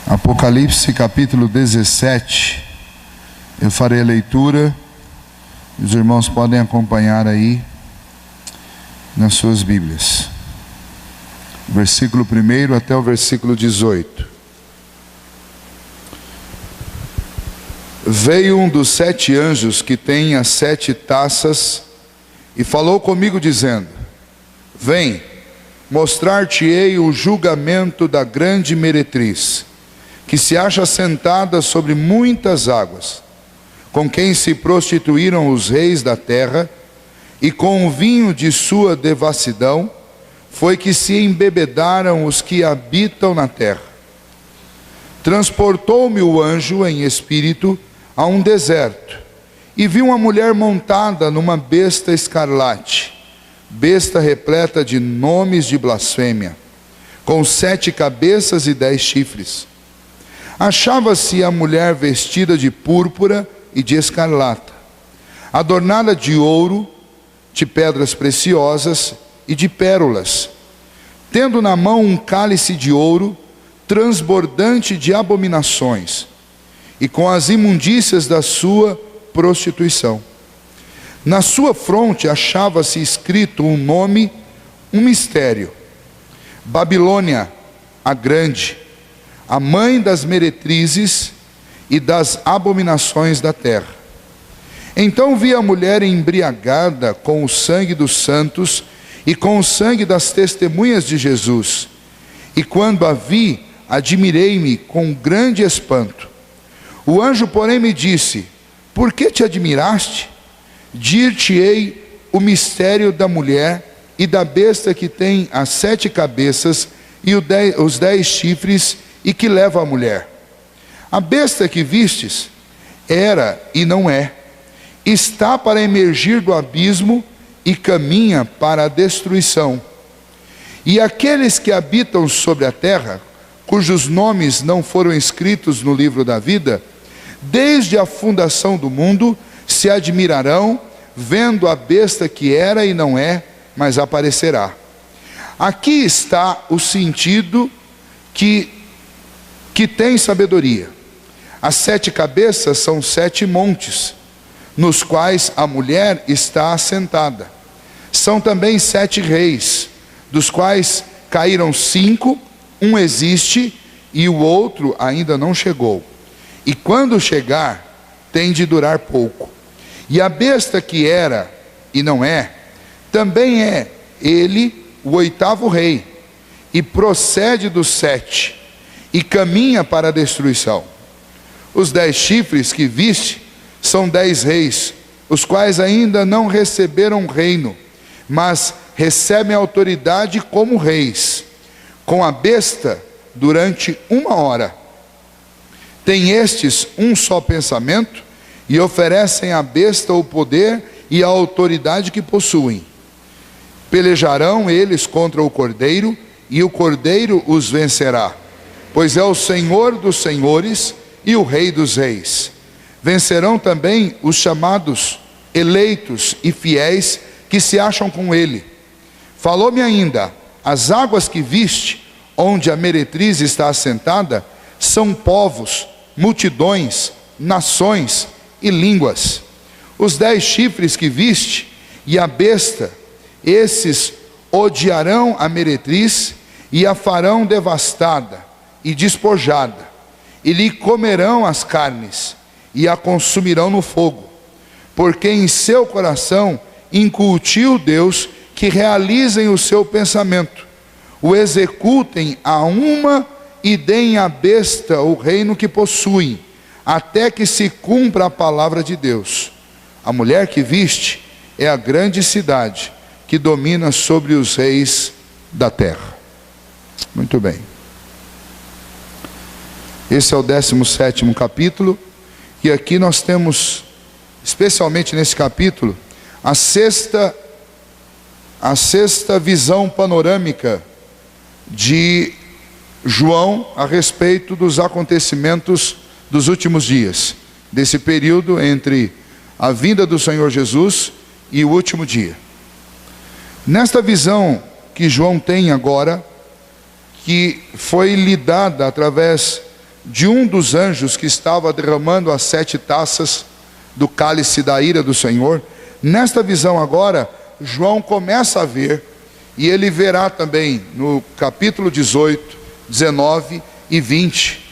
Apocalipse capítulo 17, eu farei a leitura, os irmãos podem acompanhar aí nas suas Bíblias, versículo 1 até o versículo 18. Veio um dos 7 anjos que tem as 7 taças e falou comigo dizendo: vem, mostrar-te-ei o julgamento da grande meretriz, que se acha sentada sobre muitas águas, com quem se prostituíram os reis da terra, e com o vinho de sua devassidão foi que se embebedaram os que habitam na terra. Transportou-me o anjo em espírito a um deserto, e vi uma mulher montada numa besta escarlate, besta repleta de nomes de blasfêmia, com 7 cabeças e 10 chifres. Achava-se a mulher vestida de púrpura e de escarlata, adornada de ouro, de pedras preciosas e de pérolas, tendo na mão um cálice de ouro transbordante de abominações, e com as imundícias da sua prostituição. Na sua fronte achava-se escrito um nome, um mistério: Babilônia, a grande, a mãe das meretrizes e das abominações da terra. Então vi a mulher embriagada com o sangue dos santos e com o sangue das testemunhas de Jesus. E quando a vi, admirei-me com grande espanto. O anjo, porém, me disse: por que te admiraste? Dir-te-ei o mistério da mulher e da besta que tem as 7 cabeças e os 10 chifres, e que leva a mulher. A besta que vistes era e não é, está para emergir do abismo e caminha para a destruição. E aqueles que habitam sobre a terra, cujos nomes não foram escritos no livro da vida, desde a fundação do mundo, se admirarão, vendo a besta que era e não é, mas aparecerá. Aqui está o sentido que tem sabedoria. As 7 cabeças são 7 montes, nos quais a mulher está assentada. São também 7 reis, dos quais caíram 5, um existe e o outro ainda não chegou. E quando chegar, tem de durar pouco. E a besta que era e não é, também é ele o 8º rei, e procede dos 7, e caminha para a destruição. Os 10 chifres que viste são 10 reis, os quais ainda não receberam reino, mas recebem autoridade como reis, com a besta durante 1 hora. Tem estes um só pensamento, e oferecem à besta o poder e a autoridade que possuem. Pelejarão eles contra o Cordeiro, e o Cordeiro os vencerá, pois é o Senhor dos senhores e o Rei dos reis. Vencerão também os chamados, eleitos e fiéis, que se acham com ele. Falou-me ainda: as águas que viste, onde a meretriz está assentada, são povos, multidões, nações e línguas. Os 10 chifres que viste e a besta, esses odiarão a meretriz e a farão devastada e despojada, e lhe comerão as carnes e a consumirão no fogo, porque em seu coração incutiu Deus que realizem o seu pensamento, o executem a uma e deem à besta o reino que possuem, até que se cumpra a palavra de Deus. A mulher que viste é a grande cidade que domina sobre os reis da terra. Muito bem. Esse é o 17º capítulo, e aqui nós temos, especialmente nesse capítulo, a sexta visão panorâmica de João a respeito dos acontecimentos dos últimos dias, desse período entre a vinda do Senhor Jesus e o último dia. Nesta visão que João tem agora, que foi lhe dada através de um dos anjos que estava derramando as 7 taças do cálice da ira do Senhor. Nesta visão agora, João começa a ver, e ele verá também no capítulo 18, 19 e 20,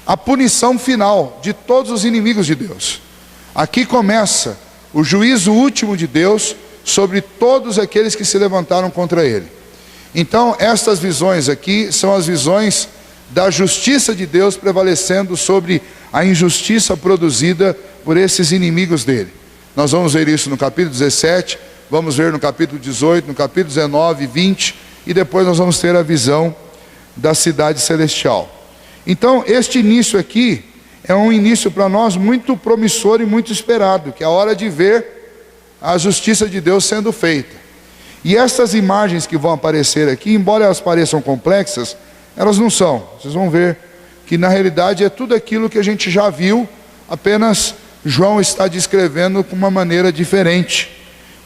a punição final de todos os inimigos de Deus. Aqui começa o juízo último de Deus sobre todos aqueles que se levantaram contra ele. Então, estas visões aqui são as visões da justiça de Deus prevalecendo sobre a injustiça produzida por esses inimigos dele. Nós vamos ver isso no capítulo 17, vamos ver no capítulo 18, no capítulo 19 e 20, e depois nós vamos ter a visão da cidade celestial. Então, este início aqui é um início para nós muito promissor e muito esperado, que é a hora de ver a justiça de Deus sendo feita. E essas imagens que vão aparecer aqui, embora elas pareçam complexas, elas não são. Vocês vão ver que na realidade é tudo aquilo que a gente já viu, apenas João está descrevendo com uma maneira diferente,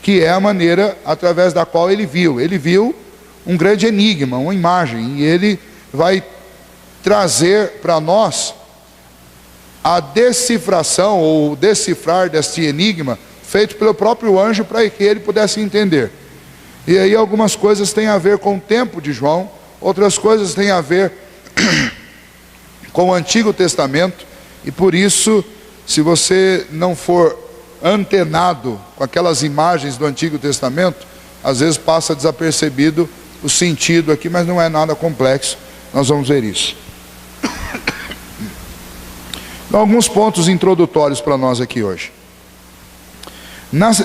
que é a maneira através da qual ele viu. Ele viu um grande enigma, uma imagem, e ele vai trazer para nós a decifração ou decifrar deste enigma feito pelo próprio anjo para que ele pudesse entender. E aí algumas coisas têm a ver com o tempo de João, outras coisas têm a ver com o Antigo Testamento, e por isso, se você não for antenado com aquelas imagens do Antigo Testamento, às vezes passa desapercebido o sentido aqui, mas não é nada complexo. Nós vamos ver isso. Então, alguns pontos introdutórios para nós aqui hoje.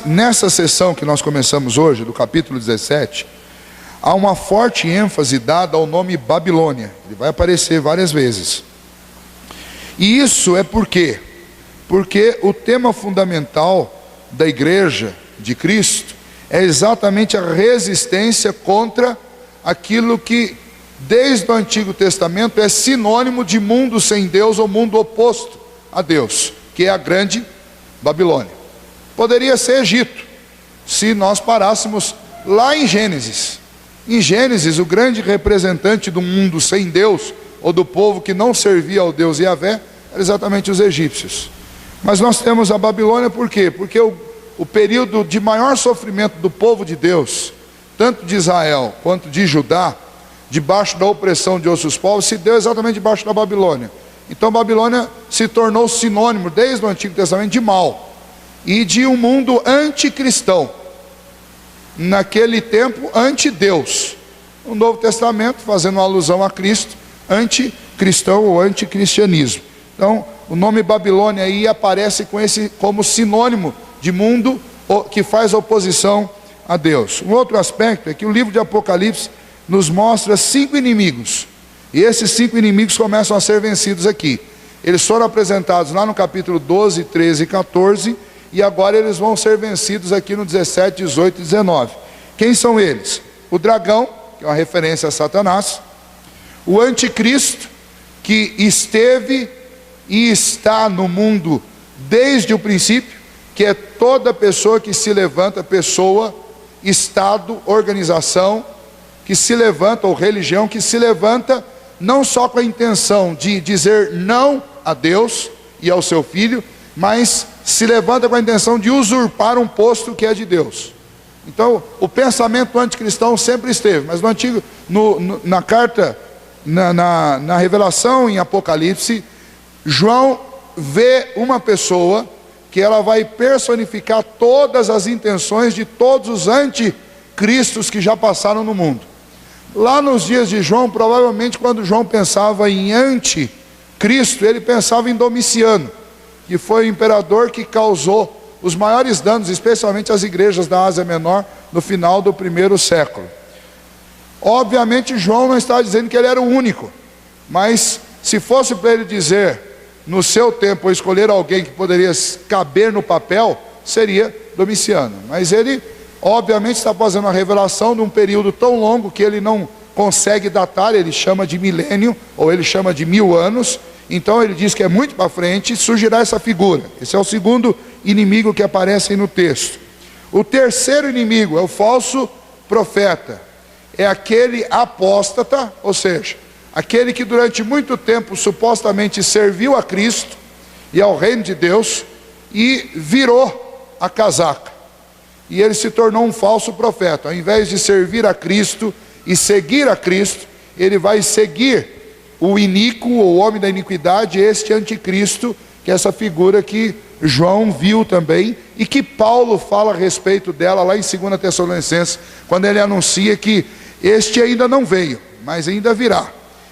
Nessa sessão que nós começamos hoje, do capítulo 17, há uma forte ênfase dada ao nome Babilônia. Ele vai aparecer várias vezes. E isso é por quê? Porque o tema fundamental da igreja de Cristo é exatamente a resistência contra aquilo que, desde o Antigo Testamento, é sinônimo de mundo sem Deus ou mundo oposto a Deus, que é a grande Babilônia. Poderia ser Egito, se nós parássemos lá em Gênesis. Em Gênesis, o grande representante do mundo sem Deus, ou do povo que não servia ao Deus Yahvé, eram exatamente os egípcios. Mas nós temos a Babilônia por quê? Porque o período de maior sofrimento do povo de Deus, tanto de Israel quanto de Judá, debaixo da opressão de outros povos, se deu exatamente debaixo da Babilônia. Então a Babilônia se tornou sinônimo, desde o Antigo Testamento, de mal e de um mundo anticristão. Naquele tempo, anti-Deus. O Novo Testamento, fazendo uma alusão a Cristo, anticristão ou anticristianismo. Então, o nome Babilônia aí aparece como sinônimo de mundo que faz oposição a Deus. Um outro aspecto é que o livro de Apocalipse nos mostra 5 inimigos. E esses 5 inimigos começam a ser vencidos aqui. Eles foram apresentados lá no capítulo 12, 13 e 14, e agora eles vão ser vencidos aqui no 17, 18 e 19. Quem são eles? O dragão, que é uma referência a Satanás. O anticristo, que esteve e está no mundo desde o princípio, que é toda pessoa que se levanta, pessoa, estado, organização, que se levanta, ou religião, que se levanta não só com a intenção de dizer não a Deus e ao seu Filho, mas se levanta com a intenção de usurpar um posto que é de Deus. Então, o pensamento anticristão sempre esteve, mas no Antigo, na carta, na revelação em Apocalipse, João vê uma pessoa que ela vai personificar todas as intenções de todos os anticristos que já passaram no mundo. Lá nos dias de João, provavelmente quando João pensava em anticristo, ele pensava em Domiciano, que foi o imperador que causou os maiores danos, especialmente às igrejas da Ásia Menor, no final do 1º século. Obviamente João não está dizendo que ele era o único, mas se fosse para ele dizer, no seu tempo, escolher alguém que poderia caber no papel, seria Domiciano. Mas ele, obviamente, está fazendo a revelação de um período tão longo que ele não consegue datar, ele chama de milênio, ou ele chama de 1000 anos. Então ele diz que é muito para frente, surgirá essa figura. Esse é o segundo inimigo que aparece aí no texto. O terceiro inimigo é o falso profeta. É aquele apóstata, ou seja, aquele que durante muito tempo supostamente serviu a Cristo e ao reino de Deus e virou a casaca. E ele se tornou um falso profeta. Ao invés de servir a Cristo e seguir a Cristo, ele vai seguir o iníquo, o homem da iniquidade, este anticristo, que é essa figura que João viu também, e que Paulo fala a respeito dela lá em 2 Tessalonicenses, quando ele anuncia que este ainda não veio, mas ainda virá.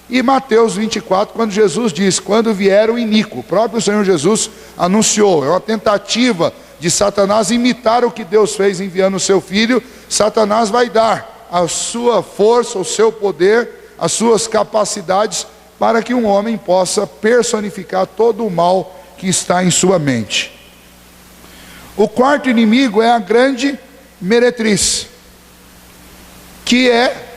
E Mateus 24, quando Jesus diz, quando vier o iníquo, o próprio Senhor Jesus anunciou, é uma tentativa de Satanás imitar o que Deus fez enviando o seu Filho. Satanás vai dar a sua força, o seu poder, as suas capacidades, para que um homem possa personificar todo o mal que está em sua mente. O quarto inimigo é a grande meretriz, que é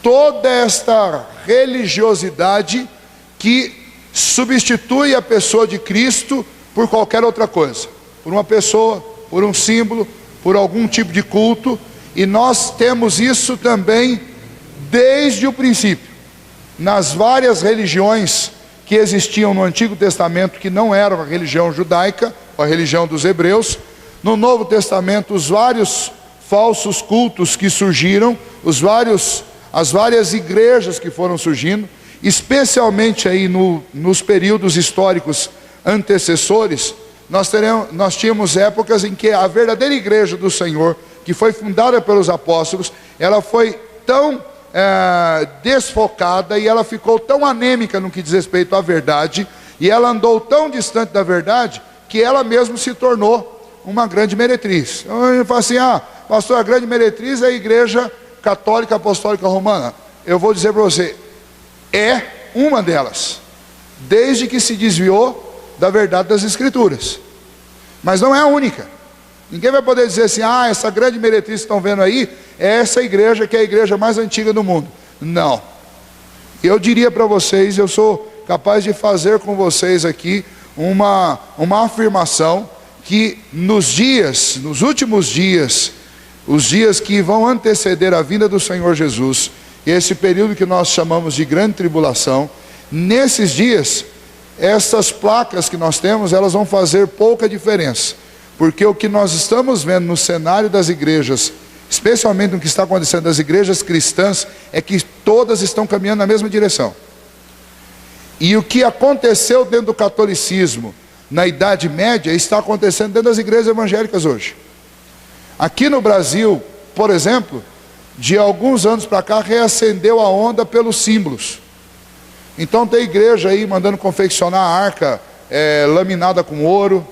toda esta religiosidade que substitui a pessoa de Cristo por qualquer outra coisa, por uma pessoa, por um símbolo, por algum tipo de culto. E nós temos isso também desde o princípio, nas várias religiões que existiam no Antigo Testamento, que não eram a religião judaica, a religião dos hebreus. No Novo Testamento, os vários falsos cultos que surgiram, as várias igrejas que foram surgindo, especialmente aí nos períodos históricos antecessores. Nós tínhamos épocas em que a verdadeira igreja do Senhor, que foi fundada pelos apóstolos, ela foi tão desfocada, e ela ficou tão anêmica no que diz respeito à verdade, e ela andou tão distante da verdade, que ela mesma se tornou uma grande meretriz. Então eu falo assim, pastor, a grande meretriz é a igreja católica apostólica romana. Eu vou dizer para você, é uma delas, desde que se desviou da verdade das escrituras, mas não é a única. Ninguém vai poder dizer assim, essa grande meretriz que estão vendo aí, é essa igreja que é a igreja mais antiga do mundo. Não. Eu diria para vocês, eu sou capaz de fazer com vocês aqui uma afirmação, que nos últimos dias, os dias que vão anteceder a vinda do Senhor Jesus, esse período que nós chamamos de grande tribulação, nesses dias, essas placas que nós temos, elas vão fazer pouca diferença, porque o que nós estamos vendo no cenário das igrejas, especialmente no que está acontecendo das igrejas cristãs, é que todas estão caminhando na mesma direção. E o que aconteceu dentro do catolicismo na Idade Média, está acontecendo dentro das igrejas evangélicas hoje. Aqui no Brasil, por exemplo, de alguns anos para cá, reacendeu a onda pelos símbolos. Então tem igreja aí mandando confeccionar a arca laminada com ouro,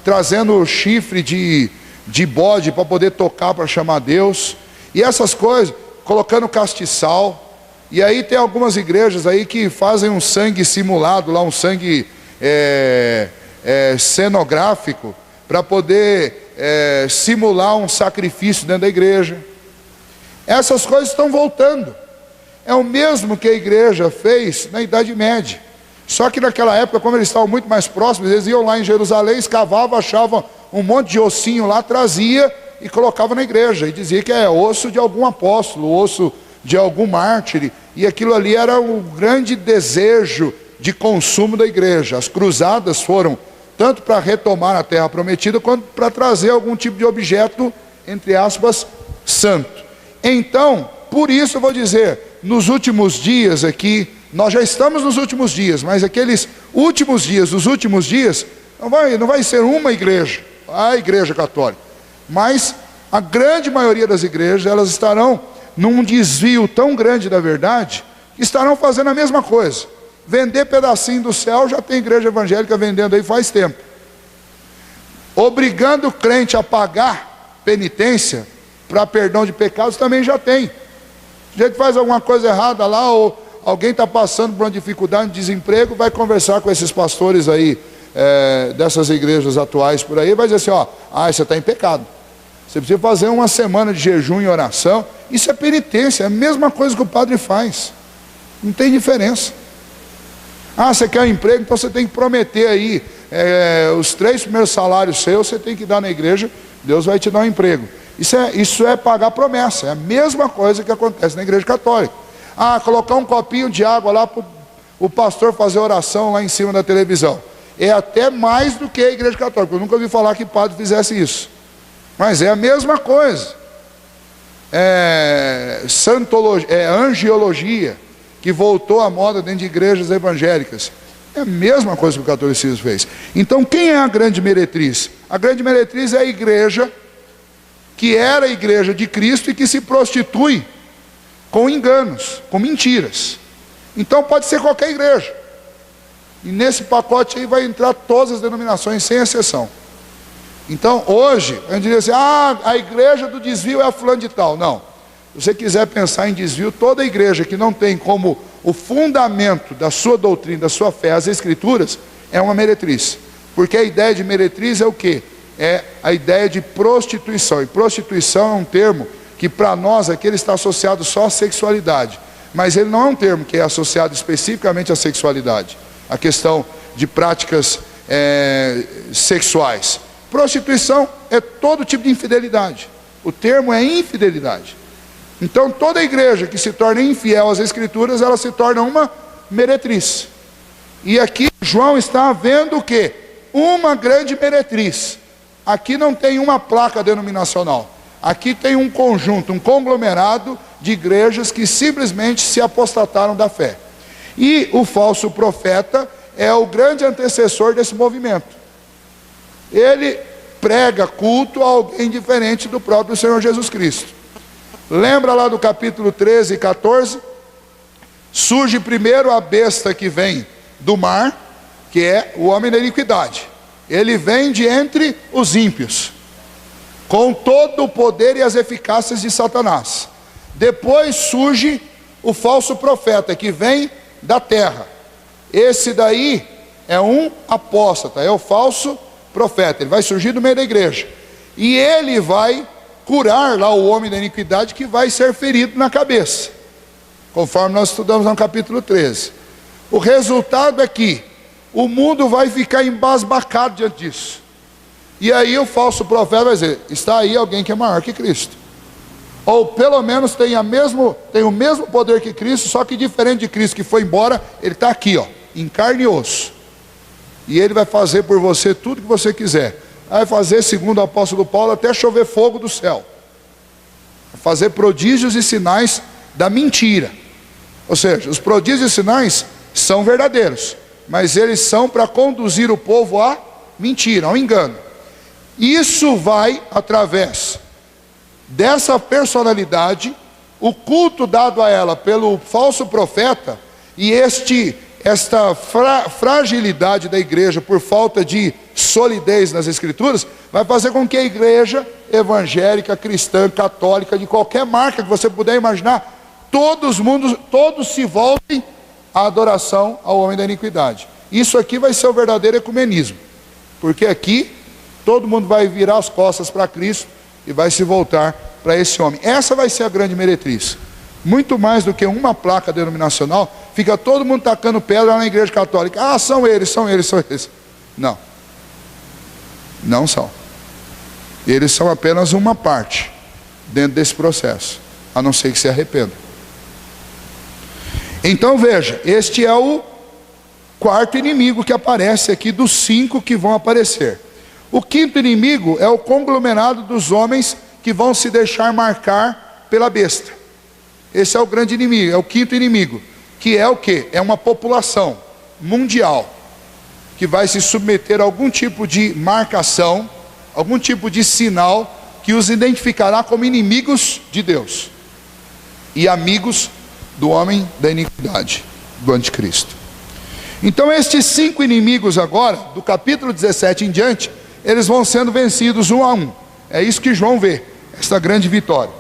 trazendo chifre de bode para poder tocar, para chamar Deus, e essas coisas, colocando castiçal. E aí tem algumas igrejas aí que fazem um sangue simulado lá, um sangue cenográfico, para poder simular um sacrifício dentro da igreja. Essas coisas estão voltando. É o mesmo que a igreja fez na Idade Média. Só que naquela época, como eles estavam muito mais próximos, eles iam lá em Jerusalém, escavavam, achavam um monte de ossinho lá, trazia e colocava na igreja, e dizia que é osso de algum apóstolo, osso de algum mártir, e aquilo ali era um grande desejo de consumo da igreja. As cruzadas foram tanto para retomar a terra prometida, quanto para trazer algum tipo de objeto, entre aspas, santo. Então, por isso eu vou dizer, nos últimos dias aqui, nós já estamos nos últimos dias, mas aqueles últimos dias, dos últimos dias, não vai ser uma igreja, a igreja católica, mas a grande maioria das igrejas, elas estarão num desvio tão grande da verdade, que estarão fazendo a mesma coisa. Vender pedacinho do céu, já tem igreja evangélica vendendo aí faz tempo. Obrigando o crente a pagar penitência para perdão de pecados, também já tem. Se a gente faz alguma coisa errada lá, ou alguém está passando por uma dificuldade de desemprego, vai conversar com esses pastores aí, dessas igrejas atuais por aí, vai dizer assim, você está em pecado. Você precisa fazer uma semana de jejum e oração. Isso é penitência, é a mesma coisa que o padre faz. Não tem diferença. Você quer um emprego, então você tem que prometer aí, os 3 primeiros salários seus, você tem que dar na igreja, Deus vai te dar um emprego. Isso é pagar promessa, é a mesma coisa que acontece na igreja católica. Colocar um copinho de água lá para o pastor fazer oração lá em cima da televisão. É até mais do que a igreja católica. Eu nunca ouvi falar que padre fizesse isso. Mas é a mesma coisa. Angiologia, que voltou à moda dentro de igrejas evangélicas. É a mesma coisa que o catolicismo fez. Então quem é a grande meretriz? A grande meretriz é a igreja que era a igreja de Cristo e que se prostitui com enganos, com mentiras. Então pode ser qualquer igreja. E nesse pacote aí vai entrar todas as denominações, sem exceção. Então hoje, a gente diz assim, a igreja do desvio é a fulano de tal. Não. Se você quiser pensar em desvio, toda igreja que não tem como o fundamento da sua doutrina, da sua fé, as escrituras, é uma meretriz. Porque a ideia de meretriz é o quê? É a ideia de prostituição. E prostituição é um termo que para nós aqui ele está associado só à sexualidade. Mas ele não é um termo que é associado especificamente à sexualidade. A questão de práticas sexuais. Prostituição é todo tipo de infidelidade. O termo é infidelidade. Então toda igreja que se torna infiel às escrituras, ela se torna uma meretriz. E aqui João está vendo o quê? Uma grande meretriz. Aqui não tem uma placa denominacional. Aqui tem um conjunto, um conglomerado de igrejas que simplesmente se apostataram da fé. E o falso profeta é o grande antecessor desse movimento. Ele prega culto a alguém diferente do próprio Senhor Jesus Cristo. Lembra lá do capítulo 13 e 14? Surge primeiro a besta que vem do mar, que é o homem da iniquidade. Ele vem de entre os ímpios, com todo o poder e as eficácias de Satanás. Depois surge o falso profeta, que vem da terra. Esse daí é um apóstata, é o falso profeta. Ele vai surgir do meio da igreja. E ele vai curar lá o homem da iniquidade, que vai ser ferido na cabeça, conforme nós estudamos no capítulo 13. O resultado é que o mundo vai ficar embasbacado diante disso. E aí o falso profeta vai dizer, está aí alguém que é maior que Cristo. Ou pelo menos tem o mesmo poder que Cristo, só que diferente de Cristo que foi embora, ele está aqui, ó, em carne e osso. E ele vai fazer por você tudo que você quiser. Vai fazer, segundo o apóstolo Paulo, até chover fogo do céu. Vai fazer prodígios e sinais da mentira. Ou seja, os prodígios e sinais são verdadeiros, mas eles são para conduzir o povo à mentira, ao engano. Isso vai, através dessa personalidade, o culto dado a ela pelo falso profeta, e esta fragilidade da igreja por falta de solidez nas escrituras, vai fazer com que a igreja evangélica, cristã, católica, de qualquer marca que você puder imaginar, todos se voltem à adoração ao homem da iniquidade. Isso aqui vai ser o verdadeiro ecumenismo, porque aqui todo mundo vai virar as costas para Cristo e vai se voltar para esse homem. Essa vai ser a grande meretriz. Muito mais do que uma placa denominacional, fica todo mundo tacando pedra lá na igreja católica. São eles. Não. Não são. Eles são apenas uma parte dentro desse processo, a não ser que se arrependam. Então veja, este é o quarto inimigo que aparece aqui dos 5 que vão aparecer. O quinto inimigo é o conglomerado dos homens que vão se deixar marcar pela besta. Esse é o grande inimigo, é o quinto inimigo, que é o quê? É uma população mundial que vai se submeter a algum tipo de marcação, algum tipo de sinal que os identificará como inimigos de Deus e amigos do homem da iniquidade, do anticristo. Então estes 5 inimigos agora, do capítulo 17 em diante, eles vão sendo vencidos um a um. É isso que João vê, esta grande vitória.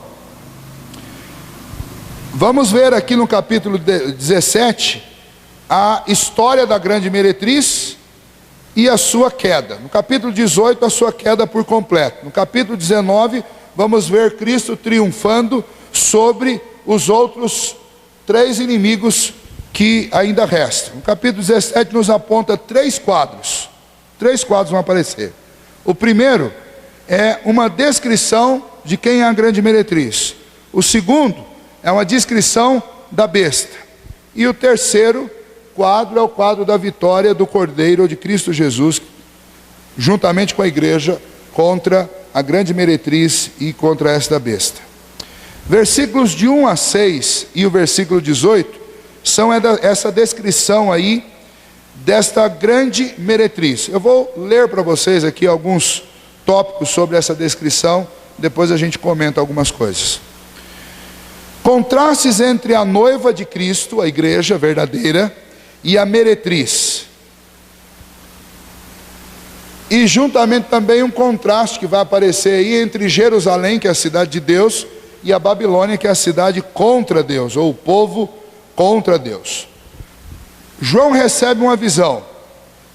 Vamos ver aqui no capítulo 17 a história da grande meretriz e a sua queda. No capítulo 18, a sua queda por completo. No capítulo 19, vamos ver Cristo triunfando sobre os outros 3 inimigos que ainda restam. No capítulo 17 nos aponta 3 quadros. 3 quadros vão aparecer. O primeiro é uma descrição de quem é a grande meretriz. O segundo é uma descrição da besta. E o terceiro quadro é o quadro da vitória do Cordeiro de Cristo Jesus, juntamente com a igreja, contra a grande meretriz e contra esta besta. Versículos de 1 a 6 e o versículo 18 são essa descrição aí desta grande meretriz. Eu vou ler para vocês aqui alguns tópicos sobre essa descrição, depois a gente comenta algumas coisas. Contrastes entre a noiva de Cristo, a igreja verdadeira, e a meretriz. E juntamente também um contraste que vai aparecer aí entre Jerusalém, que é a cidade de Deus, e a Babilônia, que é a cidade contra Deus, ou o povo contra Deus. João recebe uma visão.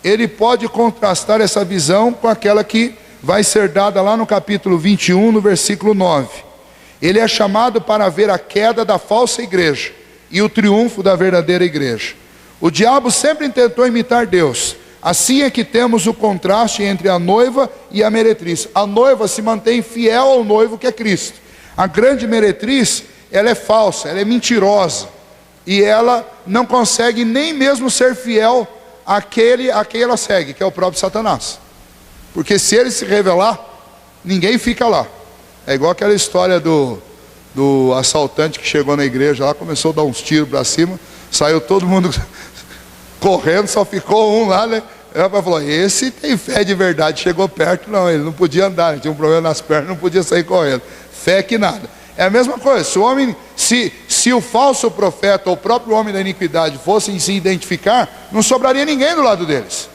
Ele pode contrastar essa visão com aquela que vai ser dada lá no capítulo 21, no versículo 9. Ele é chamado para ver a queda da falsa igreja e o triunfo da verdadeira igreja. O diabo sempre tentou imitar Deus. Assim é que temos o contraste entre a noiva e a meretriz. A noiva se mantém fiel ao noivo, que é Cristo. A grande meretriz, ela é falsa, ela é mentirosa. E ela não consegue nem mesmo ser fiel àquele a quem ela segue, que é o próprio Satanás. Porque se ele se revelar, ninguém fica lá. É igual aquela história do assaltante que chegou na igreja lá, começou a dar uns tiros para cima, saiu todo mundo correndo, só ficou um lá, né? Ela falou, esse tem fé de verdade. Chegou perto, não, ele não podia andar, ele tinha um problema nas pernas, não podia sair correndo. Fé que nada. É a mesma coisa, se o homem, se o falso profeta ou o próprio homem da iniquidade fossem se identificar, não sobraria ninguém do lado deles.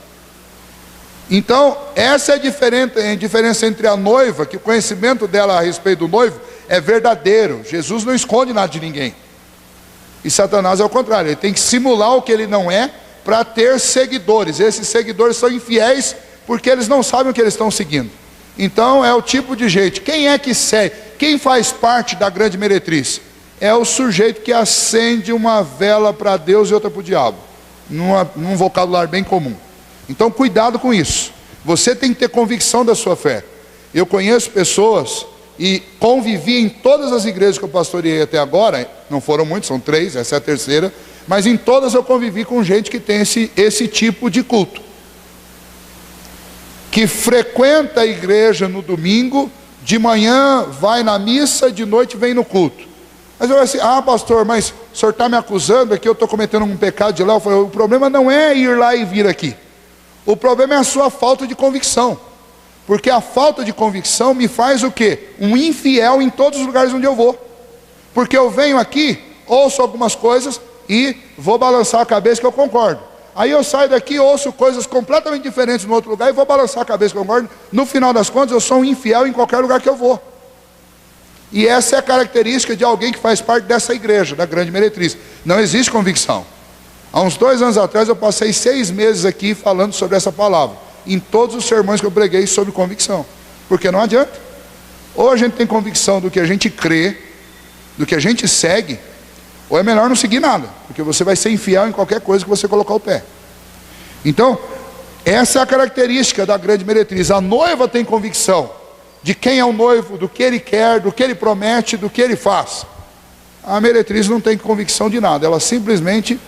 Então, essa é a diferença entre a noiva, que o conhecimento dela a respeito do noivo é verdadeiro. Jesus não esconde nada de ninguém. E Satanás é o contrário, ele tem que simular o que ele não é, para ter seguidores. Esses seguidores são infiéis, porque eles não sabem o que eles estão seguindo. Então é o tipo de gente. Quem é que segue? Quem faz parte da grande meretriz? É o sujeito que acende uma vela para Deus e outra para o diabo, num vocabulário bem comum. Então cuidado com isso. Você tem que ter convicção da sua fé. Eu conheço pessoas e convivi em todas as igrejas que eu pastoreei até agora. Não foram muitas, são 3, essa é a terceira. Mas em todas eu convivi com gente que tem esse tipo de culto, que frequenta a igreja no domingo, de manhã vai na missa, de noite vem no culto. Mas eu assim, pastor, mas o senhor está me acusando aqui, eu estou cometendo um pecado de lá. Eu falei, o problema não é ir lá e vir aqui. O problema é a sua falta de convicção. Porque a falta de convicção me faz o quê? Um infiel em todos os lugares onde eu vou. Porque eu venho aqui, ouço algumas coisas e vou balançar a cabeça que eu concordo. Aí eu saio daqui, ouço coisas completamente diferentes no outro lugar e vou balançar a cabeça que eu concordo. No final das contas, eu sou um infiel em qualquer lugar que eu vou. E essa é a característica de alguém que faz parte dessa igreja, da grande meretriz. Não existe convicção. Há uns 2 anos atrás eu passei 6 meses aqui falando sobre essa palavra, em todos os sermões que eu preguei sobre convicção. Porque não adianta. Ou a gente tem convicção do que a gente crê, do que a gente segue, ou é melhor não seguir nada, porque você vai ser infiel em qualquer coisa que você colocar o pé. Então, essa é a característica da grande meretriz. A noiva tem convicção de quem é o noivo, do que ele quer, do que ele promete, do que ele faz. A meretriz não tem convicção de nada, ela simplesmente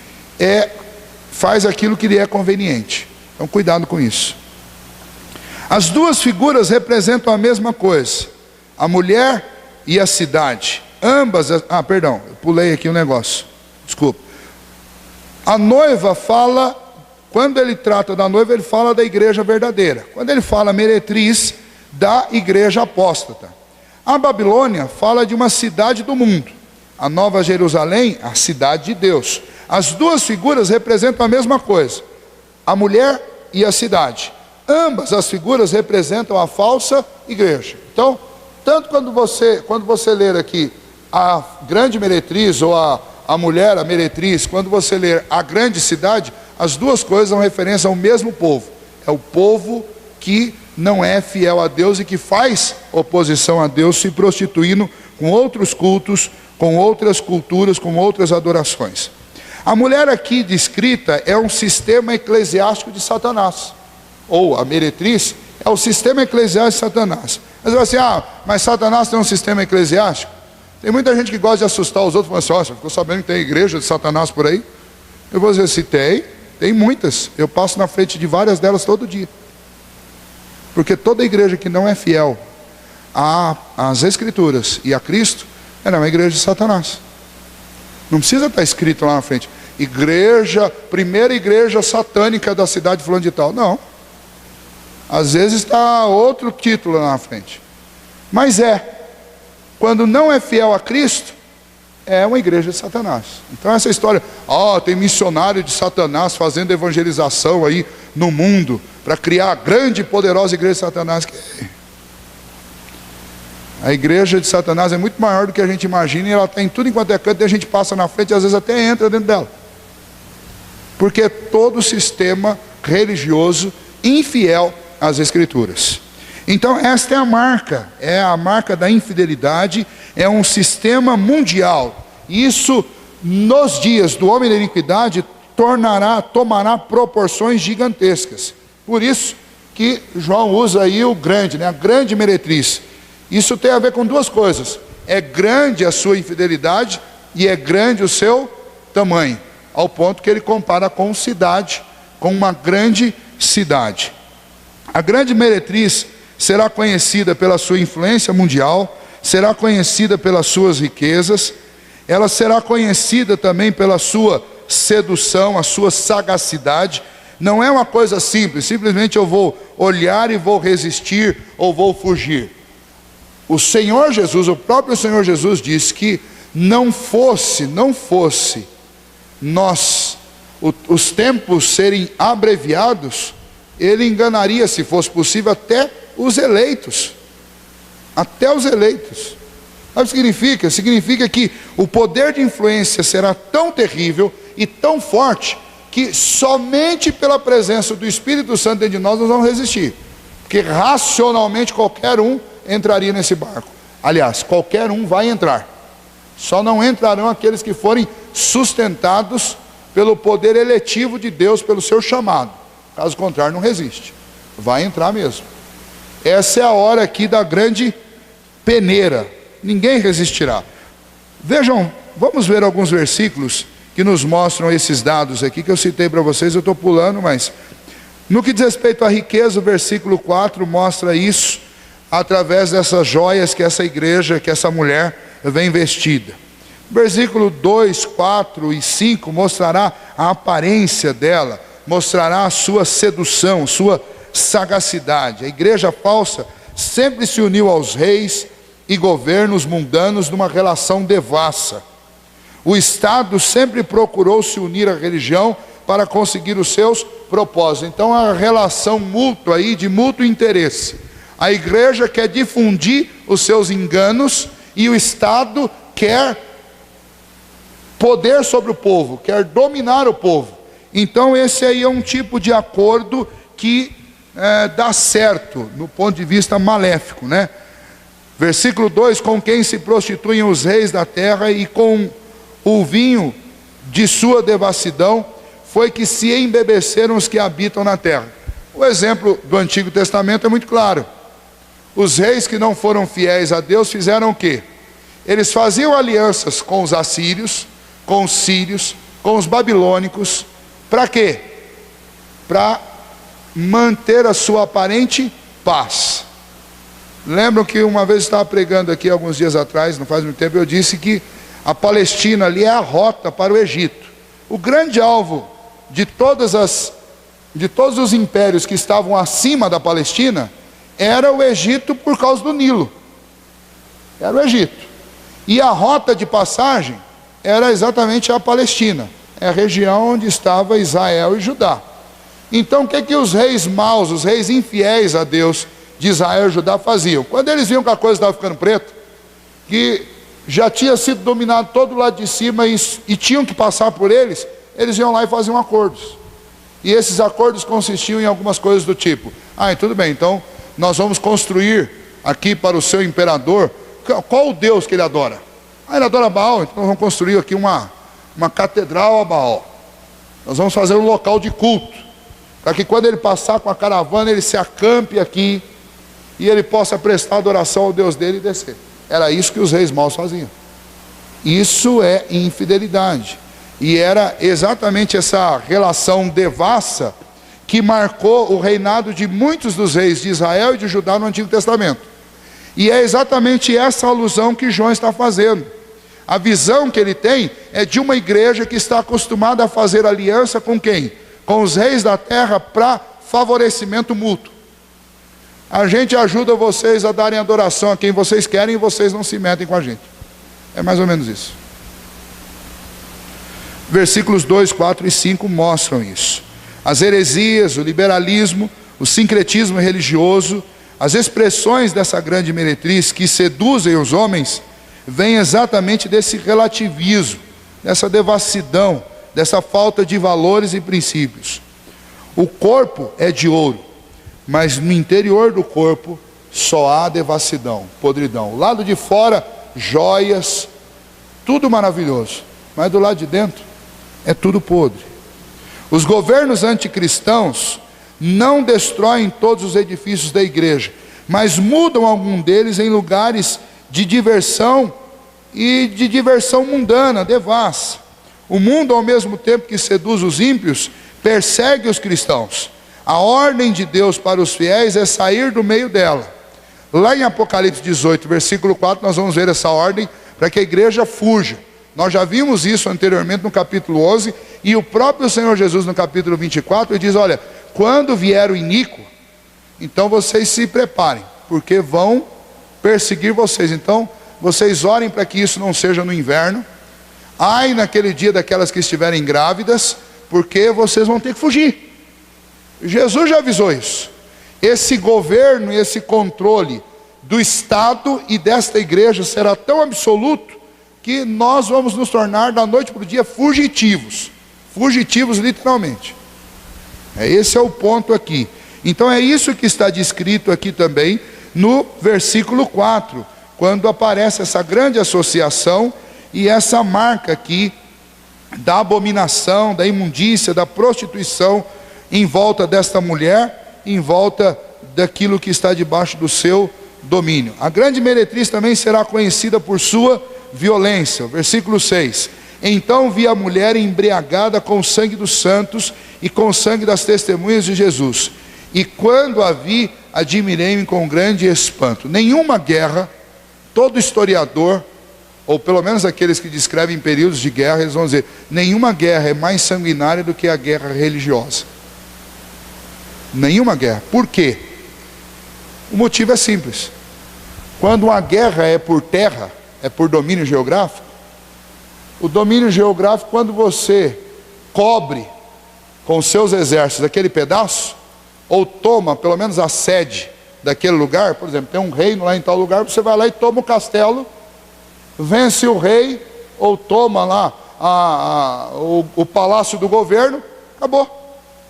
faz aquilo que lhe é conveniente. Então cuidado com isso. As duas figuras representam a mesma coisa, a mulher e a cidade. Ambas, perdão, eu pulei aqui um negócio, desculpa. A noiva fala, quando ele trata da noiva, ele fala da igreja verdadeira. Quando ele fala meretriz, da igreja apóstata. A Babilônia fala de uma cidade do mundo. A Nova Jerusalém, a cidade de Deus. As duas figuras representam a mesma coisa, a mulher e a cidade. Ambas as figuras representam a falsa igreja. Então, tanto quando você ler aqui a grande meretriz ou a mulher, a meretriz, quando você ler a grande cidade, as duas coisas são referência ao mesmo povo. É o povo que não é fiel a Deus e que faz oposição a Deus, se prostituindo com outros cultos, com outras culturas, com outras adorações. A mulher aqui descrita é um sistema eclesiástico de Satanás, ou a meretriz é o sistema eclesiástico de Satanás. Mas você vai assim, mas Satanás tem um sistema eclesiástico? Tem muita gente que gosta de assustar os outros, falando assim, ó, você ficou sabendo que tem igreja de Satanás por aí? Eu vou dizer, se tem muitas. Eu passo na frente de várias delas todo dia. Porque toda igreja que não é fiel às Escrituras e a Cristo, ela é uma igreja de Satanás. Não precisa estar escrito lá na frente, primeira igreja satânica da cidade fulano de tal. Não. Às vezes está outro título lá na frente. Mas quando não é fiel a Cristo, é uma igreja de Satanás. Então essa história, tem missionário de Satanás fazendo evangelização aí no mundo, para criar a grande e poderosa igreja de Satanás. A igreja de Satanás é muito maior do que a gente imagina, e ela tem tudo enquanto é canto, e a gente passa na frente e às vezes até entra dentro dela. Porque todo sistema religioso infiel às Escrituras. Então esta é a marca da infidelidade, é um sistema mundial. Isso nos dias do homem da iniquidade tomará proporções gigantescas. Por isso que João usa aí o grande, a grande meretriz. Isso tem a ver com duas coisas: é grande a sua infidelidade e é grande o seu tamanho, ao ponto que ele compara com cidade, com uma grande cidade. A grande meretriz será conhecida pela sua influência mundial, será conhecida pelas suas riquezas, ela será conhecida também pela sua sedução, a sua sagacidade. Não é uma coisa simples, simplesmente eu vou olhar e vou resistir ou vou fugir. O Senhor Jesus, o próprio Senhor Jesus disse que não fosse os tempos serem abreviados, ele enganaria, se fosse possível, até os eleitos. Até os eleitos. Sabe o que significa? Significa que o poder de influência será tão terrível e tão forte, que somente pela presença do Espírito Santo dentro de nós vamos resistir. Porque racionalmente qualquer um entraria nesse barco. Aliás, qualquer um vai entrar. Só não entrarão aqueles que forem sustentados pelo poder eletivo de Deus, pelo seu chamado. Caso contrário, não resiste. Vai entrar mesmo. Essa é a hora aqui da grande peneira. Ninguém resistirá. Vejam, vamos ver alguns versículos que nos mostram esses dados aqui, que eu citei para vocês. Eu estou pulando, mas no que diz respeito à riqueza, o versículo 4 mostra isso, através dessas joias que essa igreja, que essa mulher vem vestida. Versículo 2, 4 e 5 mostrará a aparência dela, mostrará a sua sedução, sua sagacidade. A igreja falsa sempre se uniu aos reis e governos mundanos numa relação devassa. O Estado sempre procurou se unir à religião para conseguir os seus propósitos. Então a relação mútua aí, de mútuo interesse. A igreja quer difundir os seus enganos e o Estado quer poder sobre o povo, quer dominar o povo. Então esse aí é um tipo de acordo que dá certo no ponto de vista maléfico, né? Versículo 2: com quem se prostituem os reis da terra, e com o vinho de sua devassidão foi que se embebeceram os que habitam na terra. O exemplo do Antigo Testamento é muito claro. Os reis que não foram fiéis a Deus fizeram o quê? Eles faziam alianças com os assírios, com os sírios, com os babilônicos. Para quê? Para manter a sua aparente paz. Lembram que uma vez eu estava pregando aqui alguns dias atrás, não faz muito tempo, eu disse que a Palestina ali é a rota para o Egito. O grande alvo de todos os impérios que estavam acima da Palestina era o Egito, por causa do Nilo. Era o Egito. E a rota de passagem era exatamente a Palestina. É a região onde estava Israel e Judá. Então o que os reis maus, os reis infiéis a Deus de Israel e Judá faziam? Quando eles viam que a coisa estava ficando preta, que já tinha sido dominado todo o lado de cima e tinham que passar por eles, eles iam lá e faziam acordos. E esses acordos consistiam em algumas coisas do tipo: tudo bem, então nós vamos construir aqui para o seu imperador. Qual o Deus que ele adora? Ele adora Baal, então nós vamos construir aqui uma catedral a Baal. Nós vamos fazer um local de culto, para que quando ele passar com a caravana, ele se acampe aqui e ele possa prestar adoração ao Deus dele e descer. Era isso que os reis maus faziam. Isso é infidelidade. E era exatamente essa relação devassa que marcou o reinado de muitos dos reis de Israel e de Judá no Antigo Testamento. E é exatamente essa alusão que João está fazendo. A visão que ele tem é de uma igreja que está acostumada a fazer aliança com quem? Com os reis da terra para favorecimento mútuo. A gente ajuda vocês a darem adoração a quem vocês querem e vocês não se metem com a gente. É mais ou menos isso. Versículos 2, 4 e 5 mostram isso. As heresias, o liberalismo, o sincretismo religioso, as expressões dessa grande meretriz que seduzem os homens, vêm exatamente desse relativismo, dessa devassidão, dessa falta de valores e princípios. O corpo é de ouro, mas no interior do corpo só há devassidão, podridão. O lado de fora, joias, tudo maravilhoso, mas do lado de dentro é tudo podre. Os governos anticristãos não destroem todos os edifícios da igreja, mas mudam algum deles em lugares de diversão e de diversão mundana, devassa. O mundo, ao mesmo tempo que seduz os ímpios, persegue os cristãos. A ordem de Deus para os fiéis é sair do meio dela. Lá em Apocalipse 18, versículo 4, nós vamos ver essa ordem para que a igreja fuja. Nós já vimos isso anteriormente no capítulo 11, e o próprio Senhor Jesus no capítulo 24, ele diz, olha, quando vier o iníquo, então vocês se preparem, porque vão perseguir vocês. Então, vocês orem para que isso não seja no inverno. Ai naquele dia daquelas que estiverem grávidas, porque vocês vão ter que fugir. Jesus já avisou isso. Esse governo, esse controle do Estado e desta igreja será tão absoluto que nós vamos nos tornar da noite para o dia fugitivos. Fugitivos literalmente. Esse é o ponto aqui. Então é isso que está descrito aqui também no versículo 4, quando aparece essa grande associação e essa marca aqui da abominação, da imundícia, da prostituição em volta desta mulher, em volta daquilo que está debaixo do seu domínio. A grande meretriz também será conhecida por sua violência. Versículo 6. Então vi a mulher embriagada com o sangue dos santos e com o sangue das testemunhas de Jesus. E quando a vi, admirei-me com grande espanto. Nenhuma guerra, todo historiador, ou pelo menos aqueles que descrevem períodos de guerra, eles vão dizer, nenhuma guerra é mais sanguinária do que a guerra religiosa. Nenhuma guerra. Por quê? O motivo é simples. Quando uma guerra é por terra, é por domínio geográfico, o domínio geográfico, quando você cobre com seus exércitos aquele pedaço, ou toma pelo menos a sede daquele lugar, por exemplo, tem um reino lá em tal lugar, você vai lá e toma o castelo, vence o rei, ou toma lá o palácio do governo, acabou.